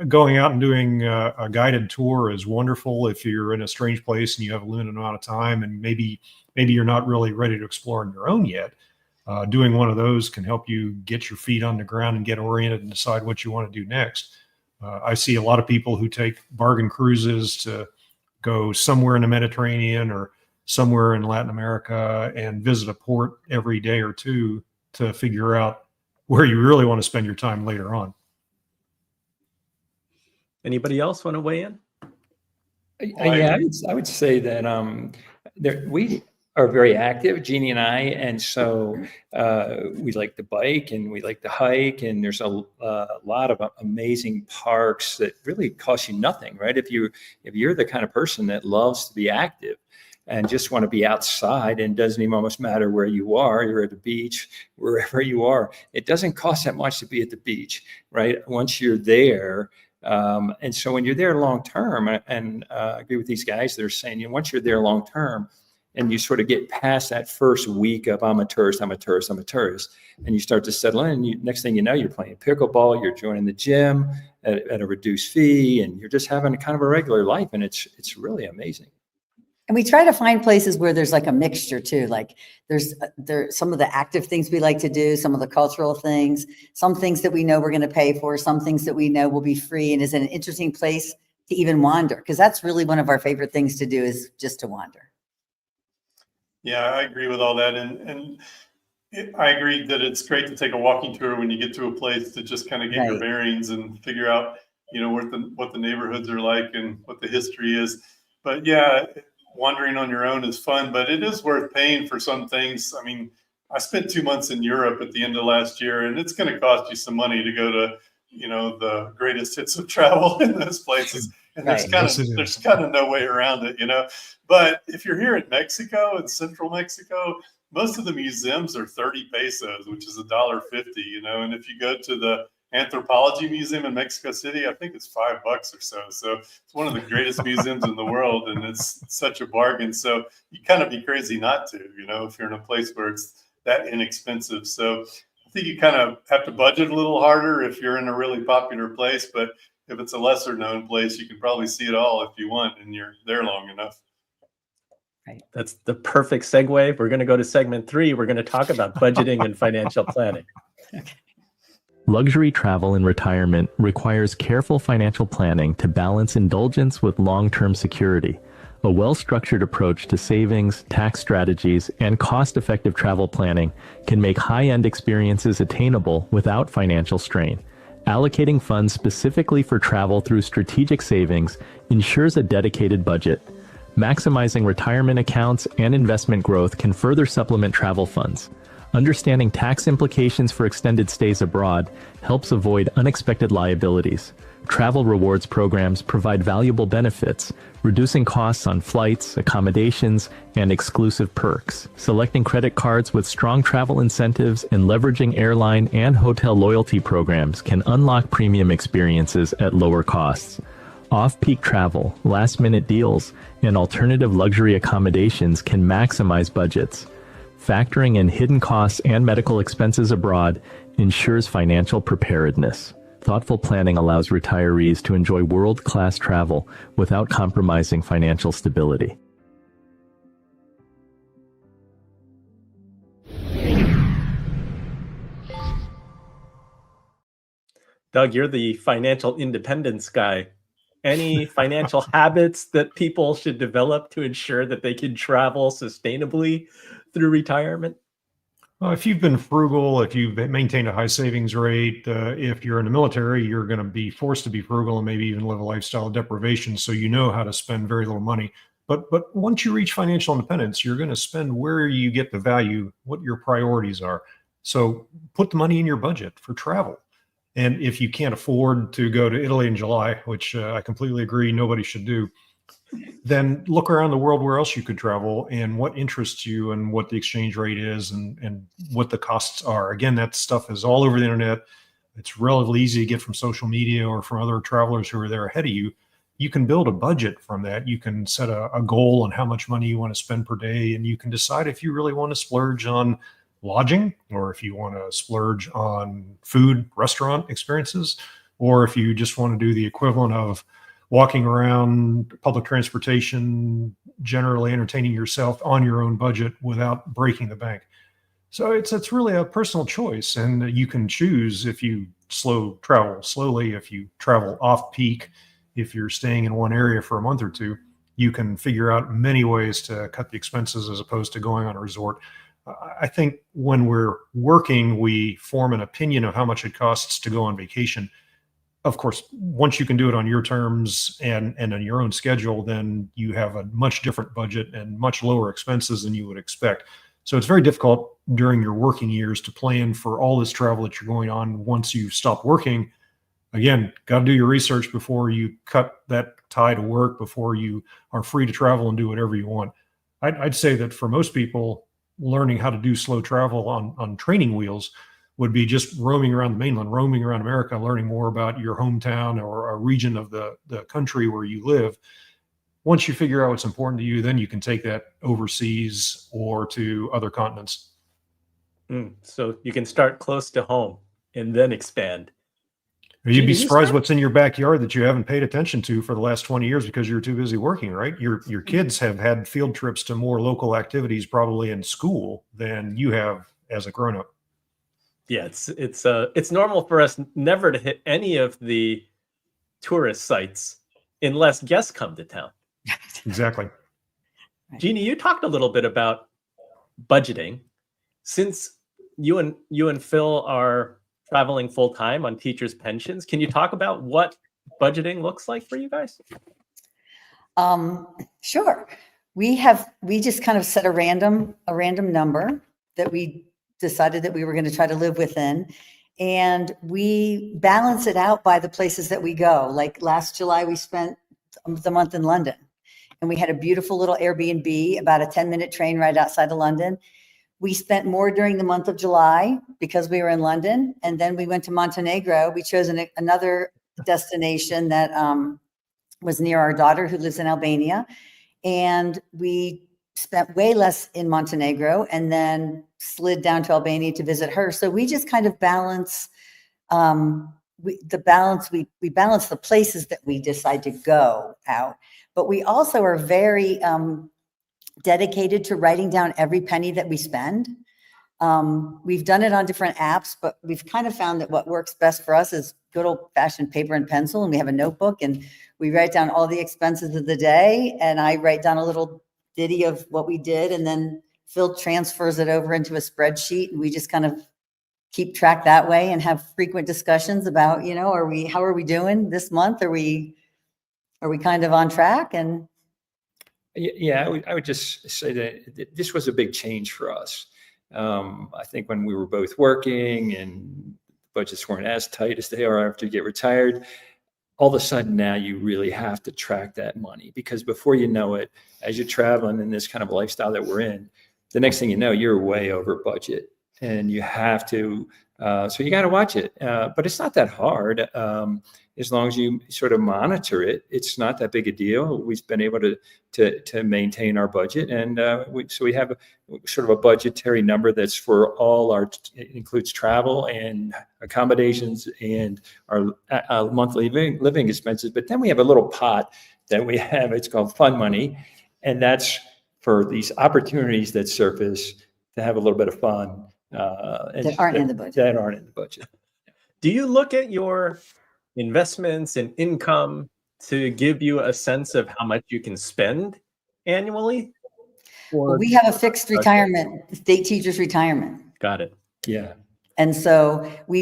Going out and doing a guided tour is wonderful if you're in a strange place and you have a limited amount of time, and maybe you're not really ready to explore on your own yet. Doing one of those can help you get your feet on the ground and get oriented and decide what you want to do next. I see a lot of people who take bargain cruises to go somewhere in the Mediterranean or somewhere in Latin America and visit a port every day or two to figure out where you really want to spend your time later on. Anybody else want to weigh in? Yeah, I would say that we are very active, Jeannie and I, and so we like to bike and we like to hike, and there's a lot of amazing parks that really cost you nothing, right? If you're the kind of person that loves to be active and just want to be outside, and doesn't even almost matter where you are, you're at the beach, wherever you are, it doesn't cost that much to be at the beach, right? Once you're there. And so when you're there long term, and I agree with these guys that are saying, once you're there long term, and you sort of get past that first week of I'm a tourist, and you start to settle in, and next thing you know, you're playing pickleball, you're joining the gym at a reduced fee, and you're just having kind of a regular life, and it's really amazing. And we try to find places where there's like a mixture too. Like there's some of the active things we like to do, some of the cultural things, some things that we know we're going to pay for, some things that we know will be free and is an interesting place to even wander. Because that's really one of our favorite things to do, is just to wander. Yeah, I agree with all that. And I agree that it's great to take a walking tour when you get to a place to just kind of get your bearings and figure out, what the neighborhoods are like and what the history is. But yeah, wandering on your own is fun, but it is worth paying for some things. I mean, I spent 2 months in Europe at the end of last year, and it's going to cost you some money to go to, the greatest hits of travel in those places. And Right. there's kind of no way around it, But if you're here in Mexico, in central Mexico, most of the museums are 30 pesos, which is $1.50, And if you go to the Anthropology Museum in Mexico City, I think it's $5 or so. So it's one of the greatest museums in the world, and it's such a bargain. So you kind of be crazy not to, if you're in a place where it's that inexpensive. So I think you kind of have to budget a little harder if you're in a really popular place. But if it's a lesser known place, you can probably see it all if you want, and you're there long enough. Right. That's the perfect segue. We're going to go to segment 3. We're going to talk about budgeting and financial planning. Okay. Luxury travel in retirement requires careful financial planning to balance indulgence with long-term security. A well-structured approach to savings, tax strategies, and cost-effective travel planning can make high-end experiences attainable without financial strain. Allocating funds specifically for travel through strategic savings ensures a dedicated budget. Maximizing retirement accounts and investment growth can further supplement travel funds. Understanding tax implications for extended stays abroad helps avoid unexpected liabilities. Travel rewards programs provide valuable benefits, reducing costs on flights, accommodations, and exclusive perks. Selecting credit cards with strong travel incentives and leveraging airline and hotel loyalty programs can unlock premium experiences at lower costs. Off-peak travel, last-minute deals, and alternative luxury accommodations can maximize budgets. Factoring in hidden costs and medical expenses abroad ensures financial preparedness. Thoughtful planning allows retirees to enjoy world-class travel without compromising financial stability. Doug, you're the financial independence guy. Any financial habits that people should develop to ensure that they can travel sustainably through retirement? If you've been frugal, if you've maintained a high savings rate, if you're in the military, you're going to be forced to be frugal and maybe even live a lifestyle of deprivation. So you know how to spend very little money. But once you reach financial independence, you're going to spend where you get the value, what your priorities are. So put the money in your budget for travel. And if you can't afford to go to Italy in July, which I completely agree nobody should do, then look around the world where else you could travel and what interests you and what the exchange rate is and what the costs are. Again, that stuff is all over the internet. It's relatively easy to get from social media or from other travelers who are there ahead of you. You can build a budget from that. You can set a goal on how much money you want to spend per day, and you can decide if you really want to splurge on lodging, or if you want to splurge on food, restaurant experiences, or if you just want to do the equivalent of walking around public transportation, generally entertaining yourself on your own budget without breaking the bank. So it's really a personal choice, and you can choose if you travel slowly, if you travel off peak, if you're staying in one area for a month or two, you can figure out many ways to cut the expenses as opposed to going on a resort. I think when we're working, we form an opinion of how much it costs to go on vacation. Of course, once you can do it on your terms and on your own schedule, then you have a much different budget and much lower expenses than you would expect. So it's very difficult during your working years to plan for all this travel that you're going on once you stop working. Again, got to do your research before you cut that tie to work, before you are free to travel and do whatever you want. I'd say that for most people, learning how to do slow travel on training wheels would be just roaming around the mainland, roaming around America, learning more about your hometown or a region of the country where you live. Once you figure out what's important to you, then you can take that overseas or to other continents. So you can start close to home and then expand. You'd be surprised what's in your backyard that you haven't paid attention to for the last 20 years because you're too busy working, right? Your kids have had field trips to more local activities probably in school than you have as a grown-up. Yeah, it's normal for us never to hit any of the tourist sites unless guests come to town. Exactly. Jeanne, you talked a little bit about budgeting. Since you and Phil are traveling full time on teachers' pensions, can you talk about what budgeting looks like for you guys? Sure. we just kind of set a random number that we decided that we were going to try to live within. And we balance it out by the places that we go. Like last July, we spent the month in London, and we had a beautiful little Airbnb about a 10-minute train ride outside of London. We spent more during the month of July because we were in London. And then we went to Montenegro. We chose another destination that was near our daughter who lives in Albania. And we spent way less in Montenegro and then slid down to Albania to visit her. So we just kind of balance we balance the places that we decide to go out. But we also are very dedicated to writing down every penny that we spend. We've done it on different apps, but we've kind of found that what works best for us is good old fashioned paper and pencil. And we have a notebook and we write down all the expenses of the day. And I write down a little ditty of what we did. And then Phil transfers it over into a spreadsheet. And we just kind of keep track that way and have frequent discussions about, how are we doing this month? Are we kind of on track? And yeah, I would just say that this was a big change for us. I think when we were both working and budgets weren't as tight as they are after you get retired, all of a sudden now you really have to track that money, because before you know it, as you're traveling in this kind of lifestyle that we're in, the next thing you know, you're way over budget and you have to, so you got to watch it. But it's not that hard. As long as you sort of monitor it, it's not that big a deal. We've been able to maintain our budget, and so we have sort of a budgetary number that's for all our. It includes travel and accommodations and our monthly living expenses. But then we have a little pot that we have. It's called fun money, and that's for these opportunities that surface to have a little bit of fun that aren't in the budget. That aren't in the budget. Do you look at your investments and income to give you a sense of how much you can spend annually? Well, we have a fixed retirement, state teachers retirement. Got it. Yeah. And so we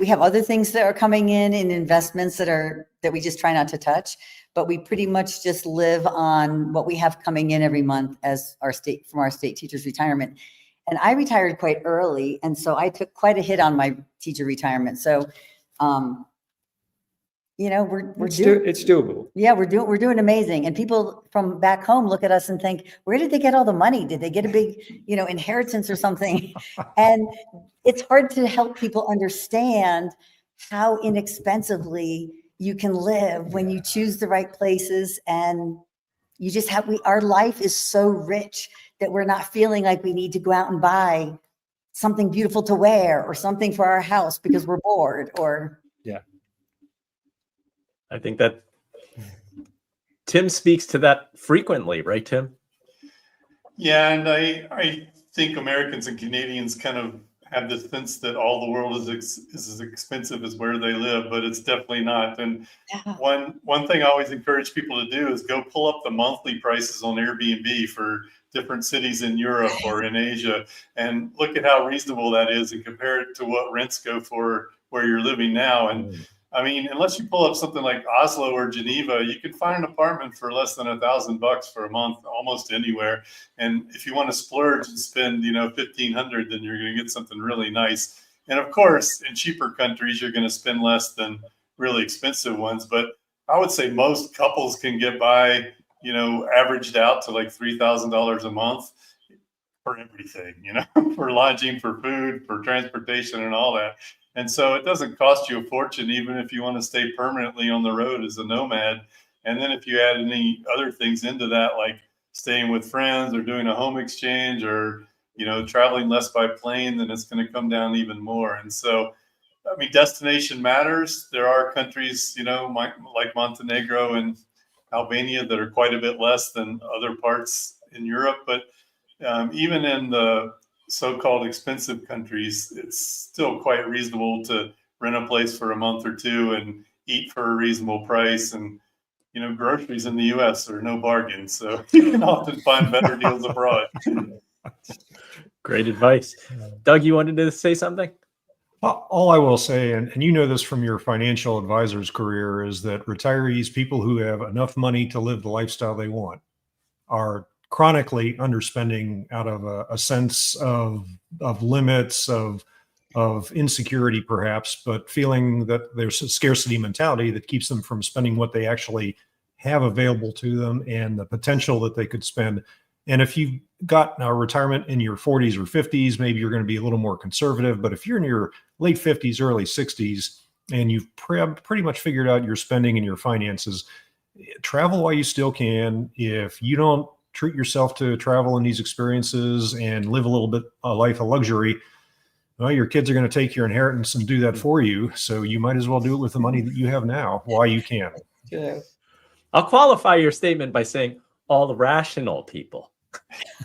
have other things that are coming in investments that we just try not to touch, but we pretty much just live on what we have coming in every month as from our state teachers retirement. And I retired quite early, and so I took quite a hit on my teacher retirement. So it's doable. Yeah, we're doing amazing. And people from back home look at us and think, where did they get all the money? Did they get a big, inheritance or something? And it's hard to help people understand how inexpensively you can live when you choose the right places. And you just our life is so rich that we're not feeling like we need to go out and buy something beautiful to wear or something for our house because we're bored Yeah. I think that Tim speaks to that frequently, right, Tim? Yeah, and I think Americans and Canadians kind of have this sense that all the world is as expensive as where they live, but it's definitely not. And one thing I always encourage people to do is go pull up the monthly prices on Airbnb for different cities in Europe or in Asia and look at how reasonable that is and compare it to what rents go for where you're living now. And I mean, unless you pull up something like Oslo or Geneva, you can find an apartment for less than $1,000 for a month, almost anywhere. And if you want to splurge and spend, $1,500, then you're going to get something really nice. And of course, in cheaper countries, you're going to spend less than really expensive ones. But I would say most couples can get by, averaged out to like $3,000 a month for everything, for lodging, for food, for transportation and all that. And so it doesn't cost you a fortune, even if you want to stay permanently on the road as a nomad. And then if you add any other things into that, like staying with friends or doing a home exchange or, traveling less by plane, then it's going to come down even more. And so, I mean, destination matters. There are countries, like Montenegro and Albania that are quite a bit less than other parts in Europe. But even in the so-called expensive countries, it's still quite reasonable to rent a place for a month or two and eat for a reasonable price. And, groceries in the US are no bargain. So you can often find better deals abroad. Great advice. Doug, you wanted to say something? All I will say, and you know this from your financial advisor's career, is that retirees, people who have enough money to live the lifestyle they want, are chronically underspending out of a sense of limits, of insecurity perhaps, but feeling that there's a scarcity mentality that keeps them from spending what they actually have available to them and the potential that they could spend. And if you've got a retirement in your 40s or 50s, maybe you're going to be a little more conservative. But if you're in your late 50s, early 60s, and you've pretty much figured out your spending and your finances, travel while you still can. If you don't treat yourself to travel in these experiences and live a little bit a life of luxury, well, your kids are going to take your inheritance and do that for you. So you might as well do it with the money that you have now while you can. Yeah. I'll qualify your statement by saying all the rational people.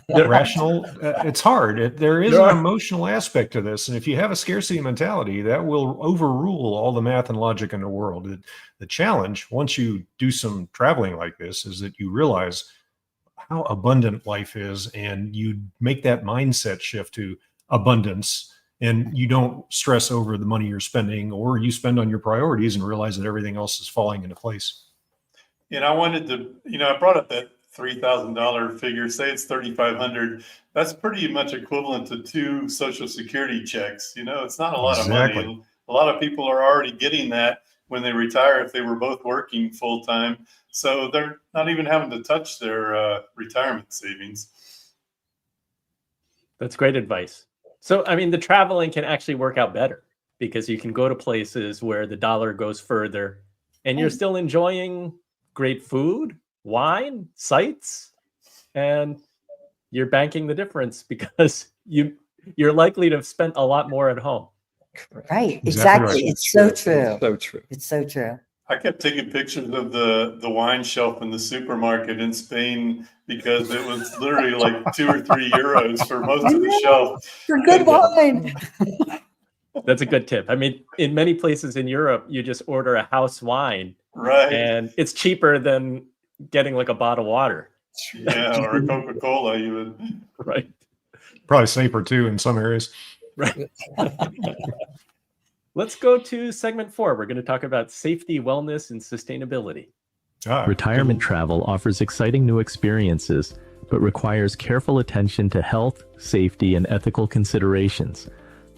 Rational, it's hard. There is an emotional aspect to this. And if you have a scarcity mentality, that will overrule all the math and logic in the world. The challenge, once you do some traveling like this, is that you realize how abundant life is, and you make that mindset shift to abundance, and you don't stress over the money you're spending, or you spend on your priorities and realize that everything else is falling into place. And I wanted to, I brought up that $3,000 figure. Say it's $3,500. That's pretty much equivalent to 2 Social Security checks. It's not a lot of money. A lot of people are already getting that when they retire if they were both working full time. So they're not even having to touch their retirement savings. That's great advice. So, I mean, the traveling can actually work out better because you can go to places where the dollar goes further and you're still enjoying great food, wine, sights, and you're banking the difference because you're likely to have spent a lot more at home. Right. Exactly Exactly. right. It's so true. So true. It's so true. I kept taking pictures of the wine shelf in the supermarket in Spain because it was literally like 2 or 3 euros for most of the shelf. For good wine. That's a good tip. I mean, in many places in Europe, you just order a house wine, Right. and it's cheaper than getting like a bottle of water. Yeah, or a Coca-Cola even. Right. Probably safer too in some areas. Right. Let's go to segment 4. We're going to talk about safety, wellness, and sustainability. Retirement travel offers exciting new experiences, but requires careful attention to health, safety, and ethical considerations.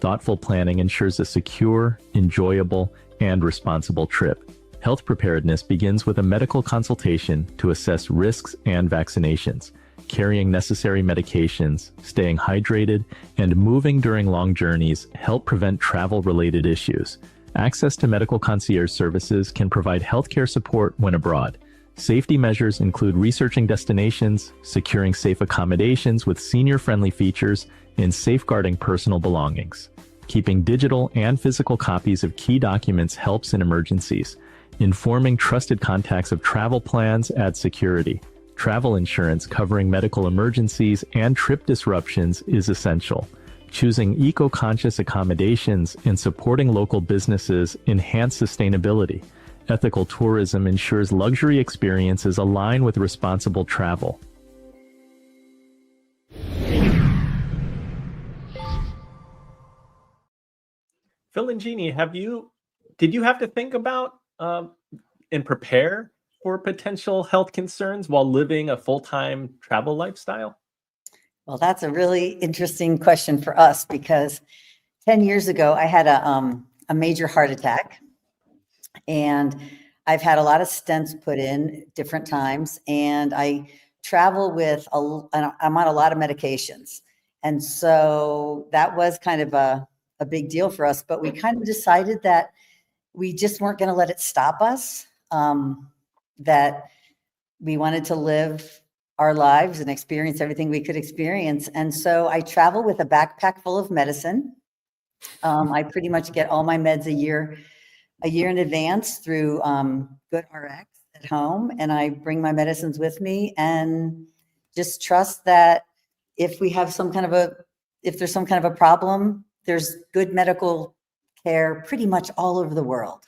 Thoughtful planning ensures a secure, enjoyable, and responsible trip. Health preparedness begins with a medical consultation to assess risks and vaccinations. Carrying necessary medications, staying hydrated, and moving during long journeys help prevent travel-related issues. Access to medical concierge services can provide healthcare support when abroad. Safety measures include researching destinations, securing safe accommodations with senior-friendly features, and safeguarding personal belongings. Keeping digital and physical copies of key documents helps in emergencies. Informing trusted contacts of travel plans adds security. Travel insurance covering medical emergencies and trip disruptions is essential. Choosing eco-conscious accommodations and supporting local businesses enhance sustainability. Ethical tourism ensures luxury experiences align with responsible travel. Phil and Jeanne, did you have to think about and prepare for potential health concerns while living a full-time travel lifestyle? Well, that's a really interesting question for us because 10 years ago, I had a major heart attack, and I've had a lot of stents put in different times, and I travel with, I'm on a lot of medications. And so that was kind of a big deal for us, but we kind of decided that we just weren't going to let it stop us, that we wanted to live our lives and experience everything we could experience. And so I travel with a backpack full of medicine. I pretty much get all my meds a year in advance through GoodRx at home. And I bring my medicines with me and just trust that if there's some kind of a problem, there's good medical care pretty much all over the world.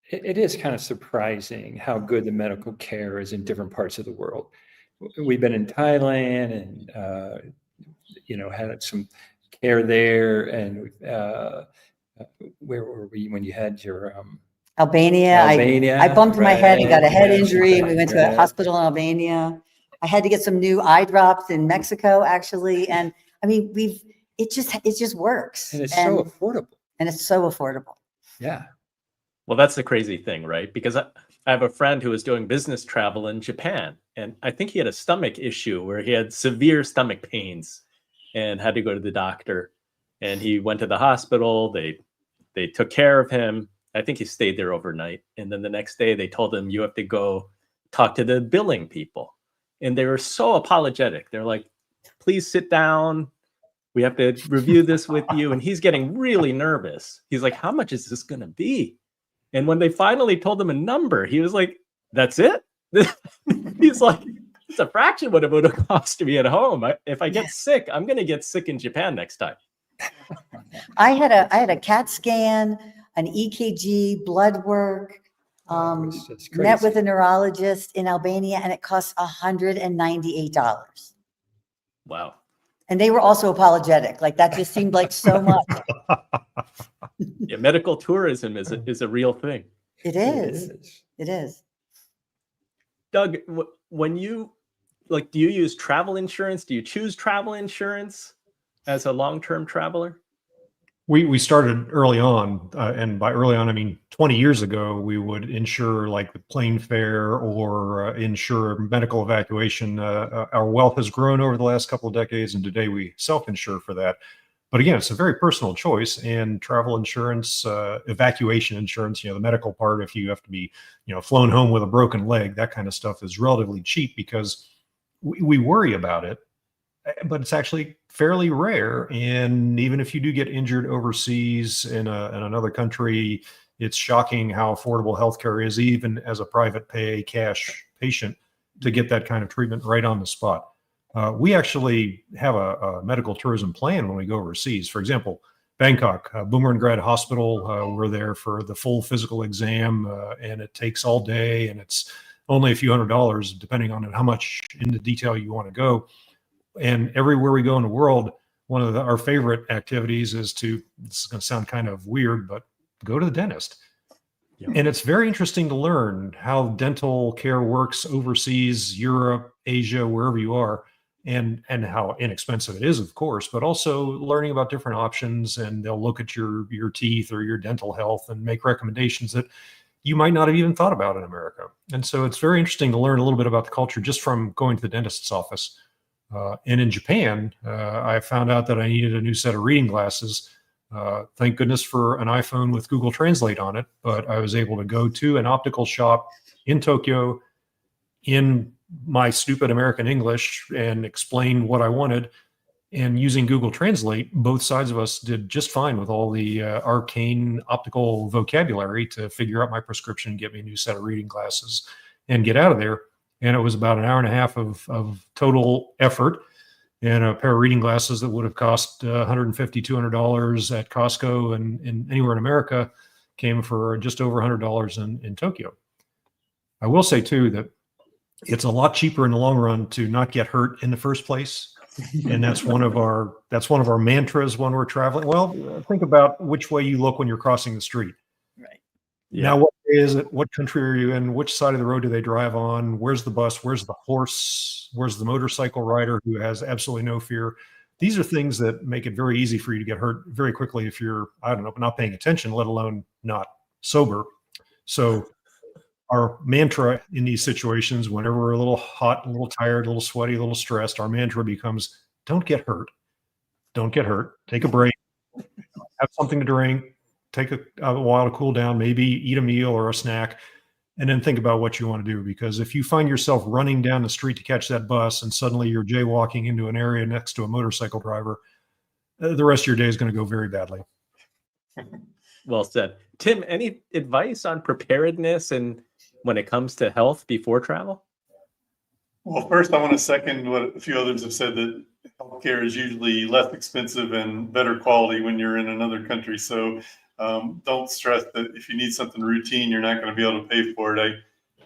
It is kind of surprising how good the medical care is in different parts of the world. We've been in Thailand and, had some care there. And where were we when you had your Albania. Albania, I bumped my head and got a head right, injury, and we went to a right. hospital in Albania. I had to get some new eye drops in Mexico, actually. And I mean, it just works. And it's so affordable. And it's so affordable. Yeah. Well, that's the crazy thing, right? Because I have a friend who was doing business travel in Japan, and I think he had a stomach issue where he had severe stomach pains and had to go to the doctor. And he went to the hospital. They took care of him. I think he stayed there overnight. And then the next day they told him, you have to go talk to the billing people. And they were so apologetic. They're like, please sit down. We have to review this with you. And he's getting really nervous. He's like, how much is this going to be? And when they finally told him a number, he was like, that's it? He's like, it's a fraction of what it would have cost me at home. If I get sick, I'm going to get sick in Japan next time. I had a CAT scan, an EKG, blood work, That's crazy. met with a neurologist in Albania, and it cost $198. Wow. And they were also apologetic. Like, that just seemed like so much. Yeah, medical tourism is a real thing. It is. It is. Doug, when you do you use travel insurance? Do you choose travel insurance as a long-term traveler? We started early on, and by early on, I mean 20 years ago, we would insure like the plane fare or insure medical evacuation. Our wealth has grown over the last couple of decades, and today we self-insure for that. But again, it's a very personal choice, and travel insurance, evacuation insurance, the medical part, if you have to be, flown home with a broken leg, that kind of stuff is relatively cheap because we worry about it, but it's actually fairly rare. And even if you do get injured overseas in another country, it's shocking how affordable healthcare is, even as a private pay cash patient, to get that kind of treatment right on the spot. We actually have a medical tourism plan when we go overseas. For example, Bangkok, Bumrungrad Hospital, we're there for the full physical exam, and it takes all day, and it's only a few $100s, depending on how much into detail you want to go. And everywhere we go in the world, one of our favorite activities is this is going to sound kind of weird, but go to the dentist. Yeah. And it's very interesting to learn how dental care works overseas, Europe, Asia, wherever you are, and how inexpensive it is, of course, but also learning about different options. And they'll look at your teeth or your dental health and make recommendations that you might not have even thought about in America. And so it's very interesting to learn a little bit about the culture just from going to the dentist's office. And in Japan, I found out that I needed a new set of reading glasses. Thank goodness for an iPhone with Google Translate on it, but I was able to go to an optical shop in Tokyo in my stupid American English and explain what I wanted. And using Google Translate, both sides of us did just fine with all the arcane optical vocabulary to figure out my prescription, get me a new set of reading glasses, and get out of there. And it was about an hour and a half of total effort. And a pair of reading glasses that would have cost $150, $200 at Costco and anywhere in America came for just over $100 in Tokyo. I will say, too, that it's a lot cheaper in the long run to not get hurt in the first place. And that's one of our mantras when we're traveling. Well, think about which way you look when you're crossing the street. Right. Yeah. Now, what is it? What country are you in? Which side of the road do they drive on? Where's the bus? Where's the horse? Where's the motorcycle rider who has absolutely no fear? These are things that make it very easy for you to get hurt very quickly if you're, not paying attention, let alone not sober. So our mantra in these situations, whenever we're a little hot, a little tired, a little sweaty, a little stressed, our mantra becomes, don't get hurt. Don't get hurt. Take a break. Have something to drink. Take a while to cool down, maybe eat a meal or a snack, and then think about what you want to do. Because if you find yourself running down the street to catch that bus and suddenly you're jaywalking into an area next to a motorcycle driver, the rest of your day is going to go very badly. Well said. Tim, any advice on preparedness and when it comes to health before travel? Well, first, I want to second what a few others have said, that healthcare is usually less expensive and better quality when you're in another country. So don't stress that if you need something routine, you're not going to be able to pay for it.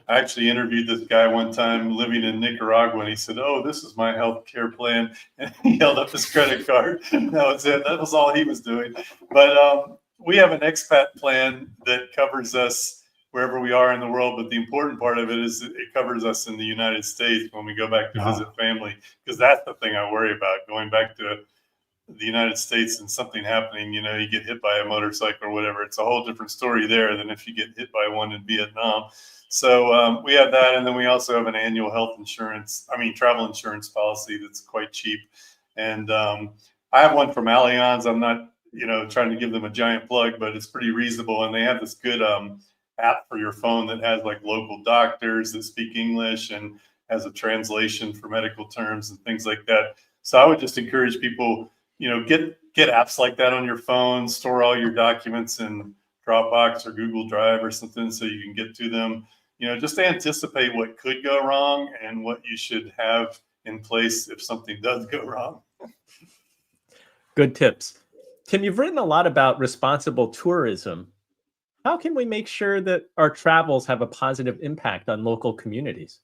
I actually interviewed this guy one time living in Nicaragua, and he said, "Oh, this is my health care plan." And he held up his credit card. That was it. That was all he was doing. But we have an expat plan that covers us wherever we are in the world. But the important part of it is it covers us in the United States when we go back to visit family, because that's the thing I worry about, going back to the United States and something happening, you get hit by a motorcycle or whatever. It's a whole different story there than if you get hit by one in Vietnam. So we have that. And then we also have an annual travel insurance policy that's quite cheap. And I have one from Allianz. I'm not, trying to give them a giant plug, but it's pretty reasonable. And they have this good app for your phone that has like local doctors that speak English and has a translation for medical terms and things like that. So I would just encourage people, get apps like that on your phone, store all your documents in Dropbox or Google Drive or something so you can get to them. Just anticipate what could go wrong and what you should have in place if something does go wrong. Good tips. Tim, you've written a lot about responsible tourism. How can we make sure that our travels have a positive impact on local communities?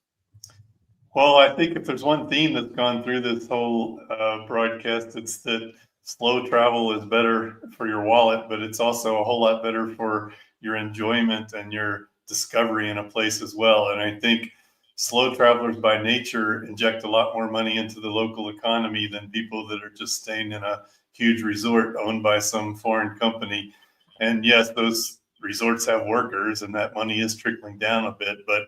Well, I think if there's one theme that's gone through this whole broadcast, it's that slow travel is better for your wallet, but it's also a whole lot better for your enjoyment and your discovery in a place as well. And I think slow travelers by nature inject a lot more money into the local economy than people that are just staying in a huge resort owned by some foreign company. And yes, those resorts have workers and that money is trickling down a bit. But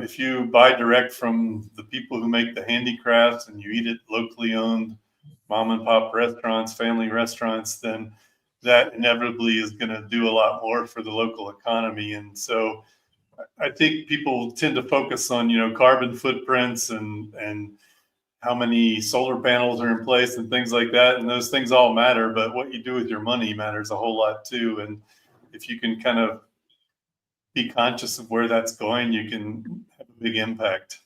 if you buy direct from the people who make the handicrafts and you eat at locally owned mom and pop restaurants, family restaurants, then that inevitably is going to do a lot more for the local economy. And so I think people tend to focus on, carbon footprints and how many solar panels are in place and things like that. And those things all matter, but what you do with your money matters a whole lot too. And if you can kind of be conscious of where that's going, you can have a big impact.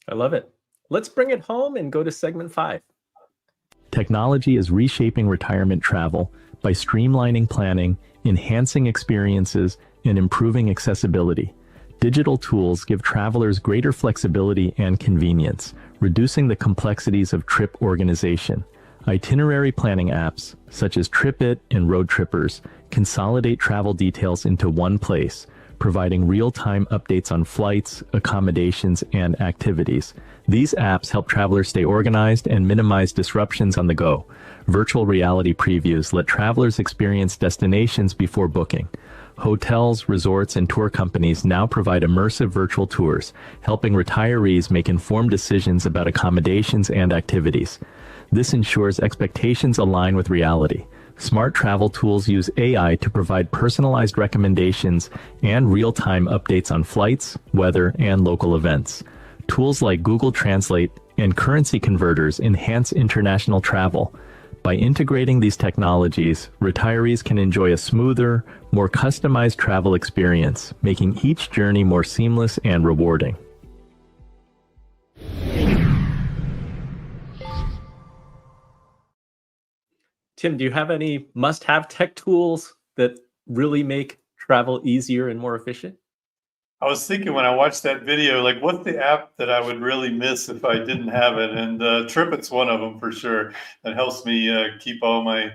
I love it. Let's bring it home and go to segment 5. Technology is reshaping retirement travel by streamlining planning, enhancing experiences, and improving accessibility. Digital tools give travelers greater flexibility and convenience, reducing the complexities of trip organization. Itinerary planning apps, such as TripIt and Road Trippers, consolidate travel details into one place, providing real-time updates on flights, accommodations, and activities. These apps help travelers stay organized and minimize disruptions on the go. Virtual reality previews let travelers experience destinations before booking. Hotels, resorts, and tour companies now provide immersive virtual tours, helping retirees make informed decisions about accommodations and activities. This ensures expectations align with reality. Smart travel tools use AI to provide personalized recommendations and real-time updates on flights, weather, and local events. Tools like Google Translate and currency converters enhance international travel. By integrating these technologies, retirees can enjoy a smoother, more customized travel experience, making each journey more seamless and rewarding. Tim, do you have any must-have tech tools that really make travel easier and more efficient? I was thinking when I watched that video, like, what's the app that I would really miss if I didn't have it? And TripIt's one of them for sure. That helps me keep all my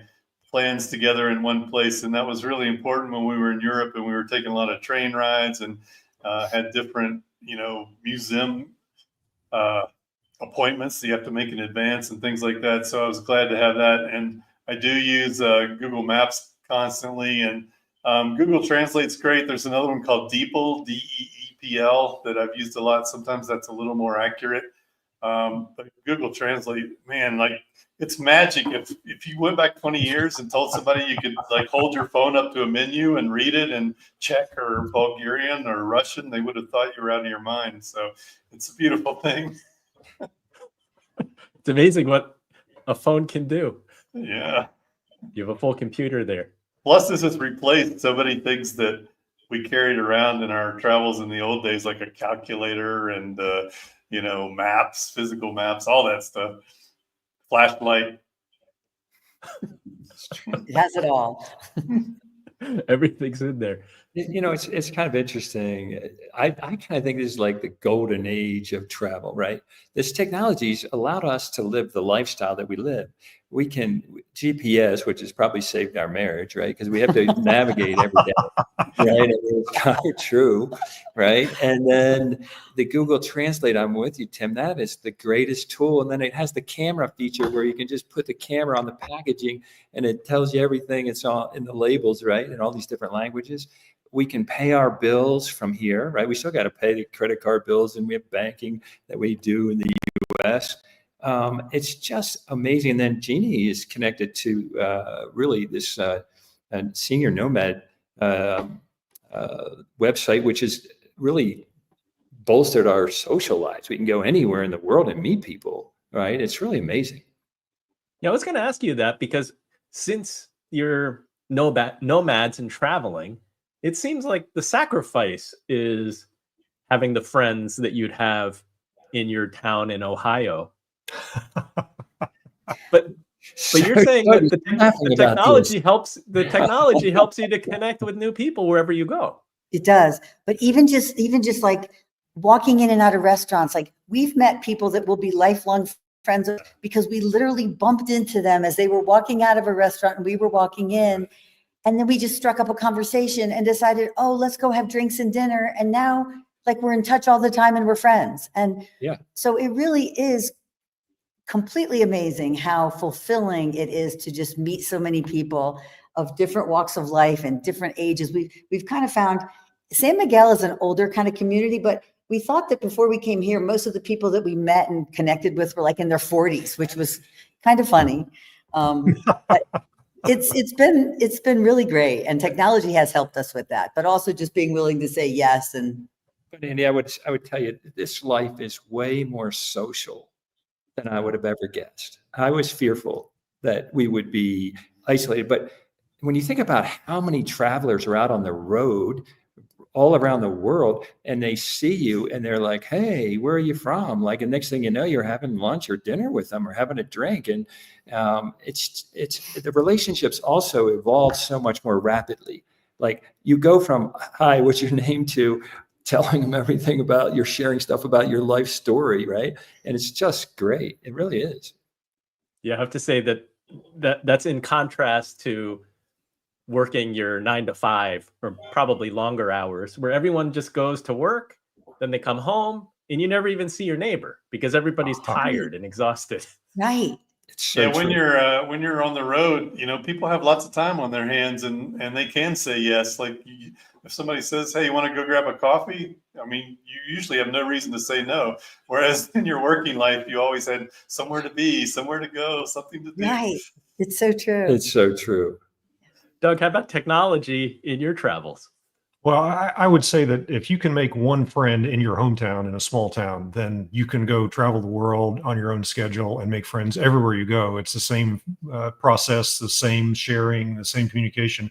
plans together in one place. And that was really important when we were in Europe and we were taking a lot of train rides and had different, museum appointments that you have to make in advance and things like that. So I was glad to have that. And I do use Google Maps constantly, and Google Translate's great. There's another one called DeepL, DEEPL, that I've used a lot. Sometimes that's a little more accurate. But Google Translate, man, like, it's magic. If you went back 20 years and told somebody you could like hold your phone up to a menu and read it in Czech or Bulgarian or Russian, they would have thought you were out of your mind. So it's a beautiful thing. It's amazing what a phone can do. Yeah. You have a full computer there. Plus, this has replaced so many things that we carried around in our travels in the old days, like a calculator and, maps, physical maps, all that stuff. Flashlight. It has it all. Everything's in there. It's kind of interesting. I kind of think this is like the golden age of travel, right? This technology's allowed us to live the lifestyle that we live. we can GPS, which has probably saved our marriage, right? Because we have to navigate every day, right? I mean, it's kind of true, right? And then the Google Translate, I'm with you, Tim, that is the greatest tool. And then it has the camera feature where you can just put the camera on the packaging and it tells you everything. It's all in the labels, right? In all these different languages. We can pay our bills from here, right? We still got to pay the credit card bills, and we have banking that we do in the US. It's just amazing. And then Jeanne is connected to really this senior Nomad website, which has really bolstered our social lives. We can go anywhere in the world and meet people, right? It's really amazing. Yeah, I was going to ask you that because since you're nomads and traveling, it seems like the sacrifice is having the friends that you'd have in your town in Ohio. But you're saying that the technology helps. The technology helps you to connect with new people wherever you go. It does. But even just like walking in and out of restaurants, like we've met people that will be lifelong friends because we literally bumped into them as they were walking out of a restaurant and we were walking in. And then we just struck up a conversation and decided, oh, let's go have drinks and dinner. And now like we're in touch all the time and we're friends. And so it really is completely amazing how fulfilling it is to just meet so many people of different walks of life and different ages. We've kind of found San Miguel is an older kind of community, but we thought that before we came here, most of the people that we met and connected with were like in their 40s, which was kind of funny. But it's been really great, and technology has helped us with that, but also just being willing to say yes. And but Andy, I would tell you, this life is way more social than I would have ever guessed. I was fearful that we would be isolated, but when you think about how many travelers are out on the road all around the world and they see you and they're like, hey, where are you from? Like, the next thing you know, you're having lunch or dinner with them or having a drink. And it's the relationships also evolve so much more rapidly. Like, you go from, hi, what's your name, to telling them everything about, you're sharing stuff about your life story, right? And it's just great. It really is. Yeah, I have to say that's in contrast to working your 9 to 5 or probably longer hours, where everyone just goes to work, then they come home and you never even see your neighbor because everybody's tired and exhausted. Right. So when you're on the road, you know, people have lots of time on their hands and they can say yes. Like, if somebody says, hey, you want to go grab a coffee? I mean, you usually have no reason to say no. Whereas in your working life, you always had somewhere to be, somewhere to go, something to do. Right. It's so true. It's so true. Doug, how about technology in your travels? Well, I would say that if you can make one friend in your hometown in a small town, then you can go travel the world on your own schedule and make friends everywhere you go. It's the same process, the same sharing, the same communication.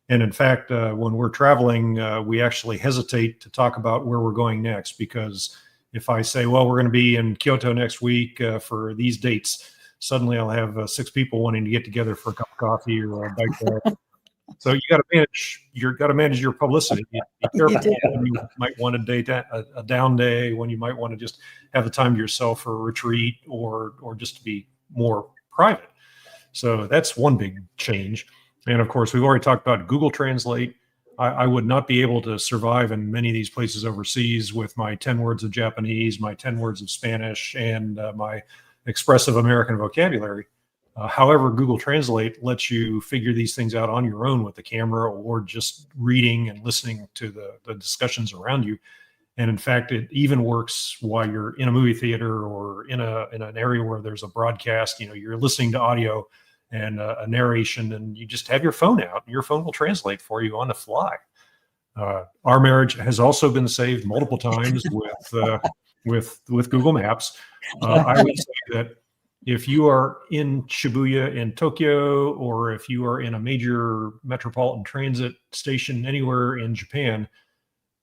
And in fact, when we're traveling, we actually hesitate to talk about where we're going next, because if I say, well, we're going to be in Kyoto next week for these dates, suddenly I'll have 6 people wanting to get together for a cup of coffee or a bike ride. So you got to manage your publicity. Be careful when you might want to date a down day, when you might want to just have the time to yourself for a retreat or just to be more private. So that's one big change. And of course, we've already talked about Google Translate. I would not be able to survive in many of these places overseas with my 10 words of Japanese, my 10 words of Spanish, and my expressive American vocabulary. However, Google Translate lets you figure these things out on your own with the camera or just reading and listening to the discussions around you. And in fact, it even works while you're in a movie theater or in an area where there's a broadcast. You know, you're listening to audio and a narration, and you just have your phone out, and your phone will translate for you on the fly. Our marriage has also been saved multiple times with Google Maps. I would say that if you are in Shibuya in Tokyo, or if you are in a major metropolitan transit station anywhere in Japan,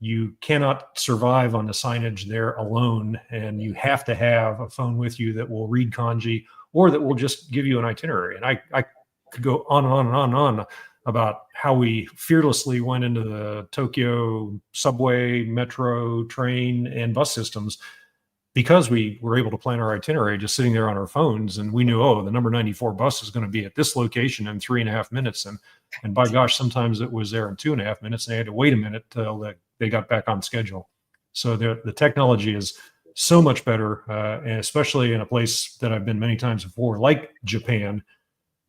you cannot survive on the signage there alone. And you have to have a phone with you that will read kanji or that will just give you an itinerary. And I could go on and on and on and on about how we fearlessly went into the Tokyo subway, metro, train, and bus systems because we were able to plan our itinerary just sitting there on our phones, and we knew, oh, the number 94 bus is going to be at this location in 3.5 minutes. And by gosh, sometimes it was there in 2.5 minutes, and they had to wait a minute till they got back on schedule. So the technology is so much better, and especially in a place that I've been many times before, like Japan,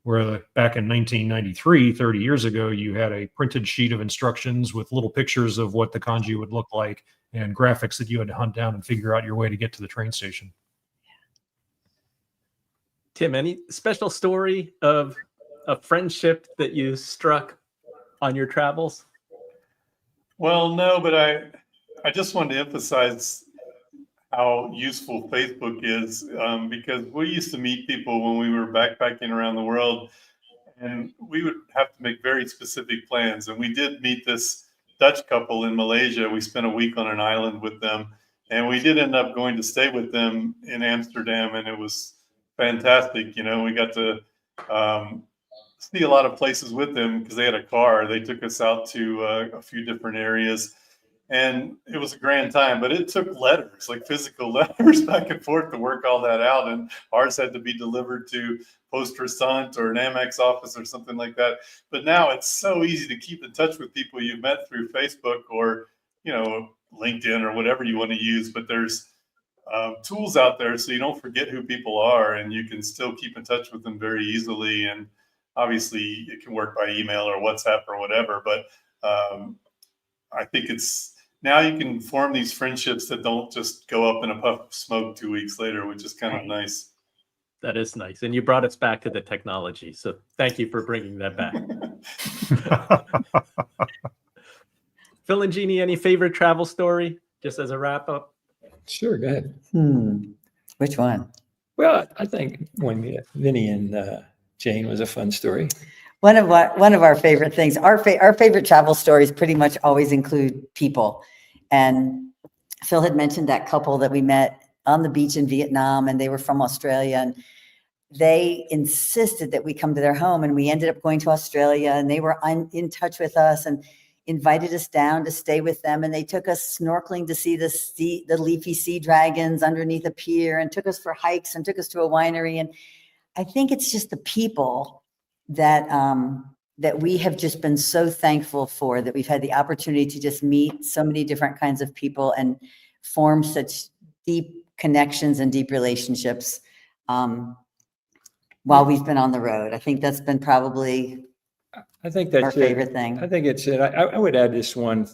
where back in 1993, 30 years ago, you had a printed sheet of instructions with little pictures of what the kanji would look like and graphics that you had to hunt down and figure out your way to get to the train station. Tim, any special story of a friendship that you struck on your travels? Well, no, but I just wanted to emphasize how useful Facebook is, because we used to meet people when we were backpacking around the world, and we would have to make very specific plans. And we did meet this Dutch couple in Malaysia. We spent a week on an island with them, and we did end up going to stay with them in Amsterdam, and it was fantastic. You know, we got to see a lot of places with them because they had a car. They took us out to a few different areas. And it was a grand time, but it took letters, like physical letters back and forth to work all that out. And ours had to be delivered to Post Restante or an Amex office or something like that. But now it's so easy to keep in touch with people you've met through Facebook or, you know, LinkedIn or whatever you want to use. But there's tools out there so you don't forget who people are, and you can still keep in touch with them very easily. And obviously it can work by email or WhatsApp or whatever. But I think now you can form these friendships that don't just go up in a puff of smoke 2 weeks later, which is kind of nice. That is nice. And you brought us back to the technology. So thank you for bringing that back. Phil and Jeanne, any favorite travel story, just as a wrap up? Sure, go ahead. Which one? Well, I think when Vinny and Jane was a fun story. One of our favorite things, our favorite travel stories pretty much always include people. And Phil had mentioned that couple that we met on the beach in Vietnam, and they were from Australia, and they insisted that we come to their home, and we ended up going to Australia, and they were in touch with us and invited us down to stay with them. And they took us snorkeling to see the leafy sea dragons underneath a pier, and took us for hikes and took us to a winery. And I think it's just the people that we have just been so thankful for, that we've had the opportunity to just meet so many different kinds of people and form such deep connections and deep relationships while we've been on the road. I think that's been probably our favorite thing. I think it's it. I would add this one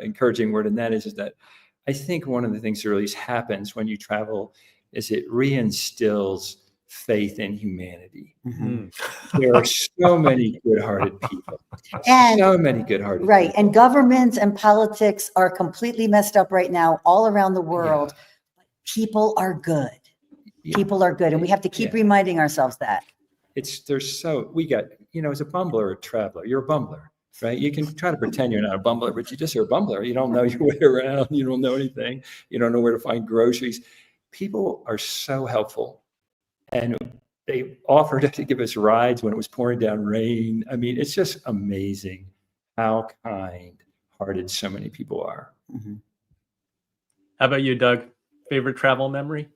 encouraging word, and that is that I think one of the things that really happens when you travel is it reinstills faith in humanity. Mm-hmm. There are so many good-hearted people, And so many good-hearted right. people. And governments and politics are completely messed up right now all around the world. Yeah. People are good. Yeah. People are good. And we have to keep reminding ourselves that. We got, as a bumbler or traveler, you're a bumbler, right? You can try to pretend you're not a bumbler, but you just are a bumbler. You don't know your way around. You don't know anything. You don't know where to find groceries. People are so helpful. And they offered to give us rides when it was pouring down rain. I mean, it's just amazing how kind-hearted so many people are. Mm-hmm. How about you, Doug? Favorite travel memory?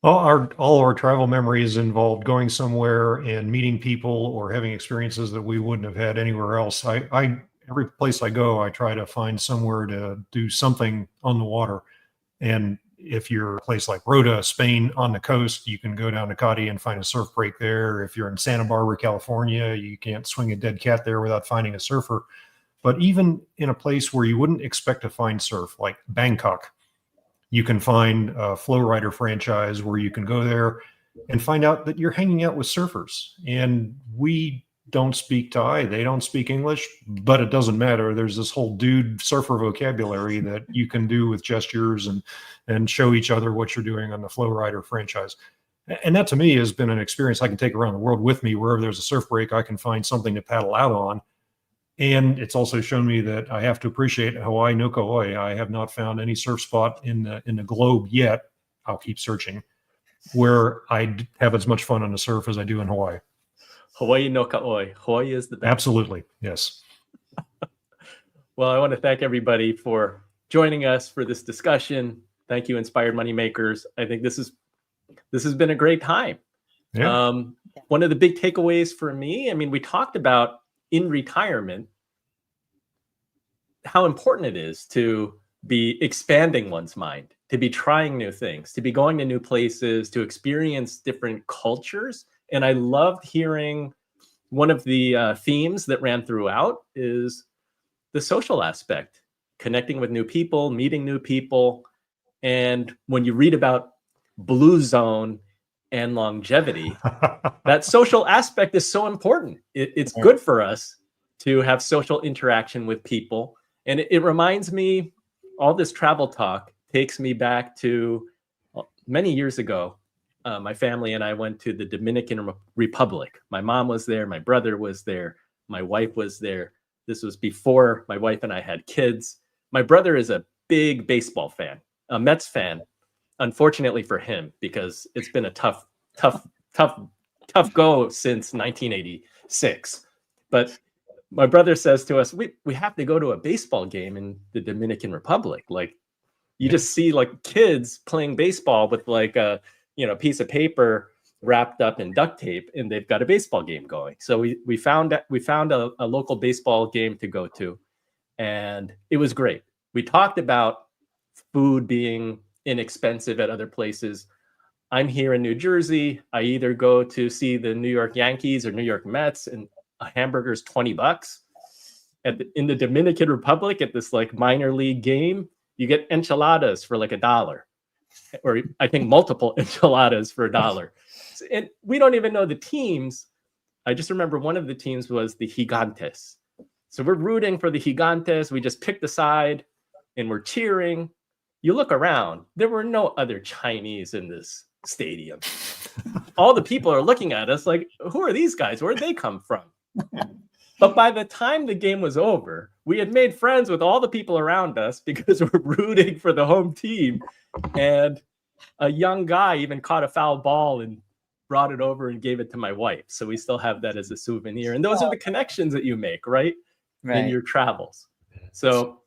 All our travel memories involved going somewhere and meeting people or having experiences that we wouldn't have had anywhere else. Every place I go, I try to find somewhere to do something on the water. And if you're a place like Rota, Spain, on the coast, you can go down to Cadiz and find a surf break there. If you're in Santa Barbara, California, you can't swing a dead cat there without finding a surfer. But even in a place where you wouldn't expect to find surf, like Bangkok, you can find a flow rider franchise where you can go there and find out that you're hanging out with surfers. And we don't speak Thai, they don't speak English, but it doesn't matter. There's this whole dude surfer vocabulary that you can do with gestures and show each other what you're doing on the flow rider franchise. And that to me has been an experience I can take around the world with me. Wherever there's a surf break, I can find something to paddle out on. And it's also shown me that I have to appreciate Hawaii no Kauai. I have not found any surf spot in the globe yet. I'll keep searching, where I have as much fun on the surf as I do in Hawaii. Hawaii no Kauai. Hawaii is the best. Absolutely. Yes. Well, I want to thank everybody for joining us for this discussion. Thank you, Inspired Moneymakers. I think this has been a great time. Yeah. One of the big takeaways for me, I mean, we talked about in retirement how important it is to be expanding one's mind, to be trying new things, to be going to new places, to experience different cultures. And I loved hearing one of the themes that ran throughout is the social aspect, connecting with new people, meeting new people. And when you read about Blue Zone and longevity, that social aspect is so important. It's good for us to have social interaction with people. And it reminds me, all this travel talk takes me back to many years ago. My family and I went to the Dominican Republic. My mom was there. My brother was there. My wife was there. This was before my wife and I had kids. My brother is a big baseball fan, a Mets fan, unfortunately for him, because it's been a tough go since 1986. But my brother says to us, we have to go to a baseball game in the Dominican Republic. Like, you just see like kids playing baseball with like a piece of paper wrapped up in duct tape, and they've got a baseball game going. So we found a local baseball game to go to, and it was great. We talked about food being inexpensive at other places. I'm here in New Jersey. I either go to see the New York Yankees or New York Mets, and a hamburger's $20. In the Dominican Republic, at this like minor league game, you get enchiladas for like $1, or I think multiple enchiladas for $1. And we don't even know the teams. I just remember one of the teams was the Gigantes. So we're rooting for the Gigantes. We just picked a side and we're cheering. You look around, there were no other Chinese in this stadium. All the people are looking at us like, who are these guys? Where'd they come from? But by the time the game was over, we had made friends with all the people around us because we're rooting for the home team. And a young guy even caught a foul ball and brought it over and gave it to my wife. So we still have that as a souvenir. And those are the connections that you make, right? In your travels. So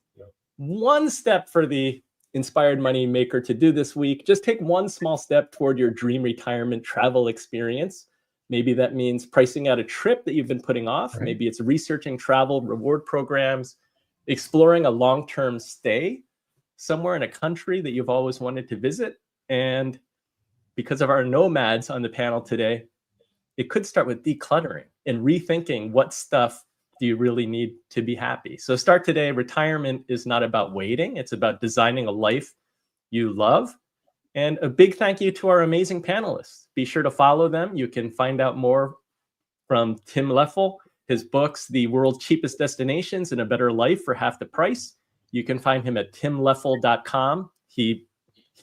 one step for the Inspired Money Maker to do this week, just take one small step toward your dream retirement travel experience. Maybe that means pricing out a trip that you've been putting off. Right. Maybe it's researching travel reward programs, exploring a long-term stay somewhere in a country that you've always wanted to visit. And because of our nomads on the panel today, it could start with decluttering and rethinking what stuff do you really need to be happy. So start today. Retirement is not about waiting. It's about designing a life you love. And a big thank you to our amazing panelists. Be sure to follow them. You can find out more from Tim Leffel, his books, The World's Cheapest Destinations and a Better Life for Half the Price. You can find him at timleffel.com. He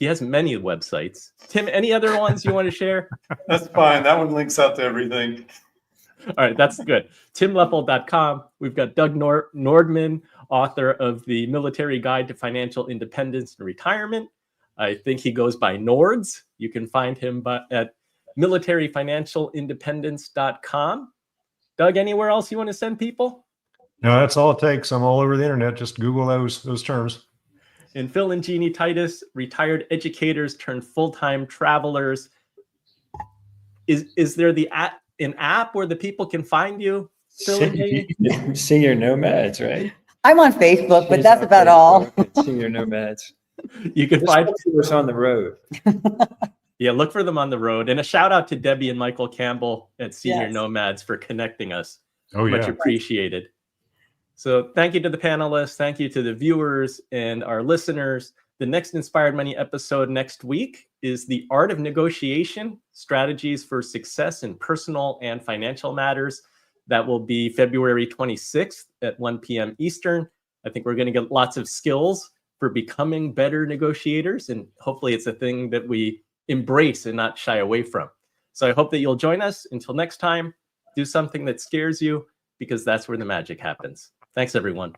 has many websites. Tim, any other ones you want to share? That's fine. That one links out to everything. All right, that's good. timleffel.com. We've got Doug Nordman, author of The Military Guide to Financial Independence and Retirement. I think he goes by Nords. You can find him at militaryfinancialindependence.com. Doug, anywhere else you want to send people? No, that's all it takes. I'm all over the internet. Just Google those terms. And Phil and Jeanne Titus, retired educators turned full-time travelers. Is there an app where the people can find you, Phil and Jeanne? Senior Nomads, right? I'm on Facebook, but that's about all. Senior Nomads. You can find us on the road. Yeah, look for them on the road. And a shout out to Debbie and Michael Campbell at Senior Nomads for connecting us. Much appreciated. So thank you to the panelists. Thank you to the viewers and our listeners. The next Inspired Money episode next week is The Art of Negotiation, Strategies for Success in Personal and Financial Matters. That will be February 26th at 1 p.m. Eastern. I think we're going to get lots of skills for becoming better negotiators. And hopefully it's a thing that we embrace and not shy away from. So I hope that you'll join us. Until next time, do something that scares you, because that's where the magic happens. Thanks, everyone.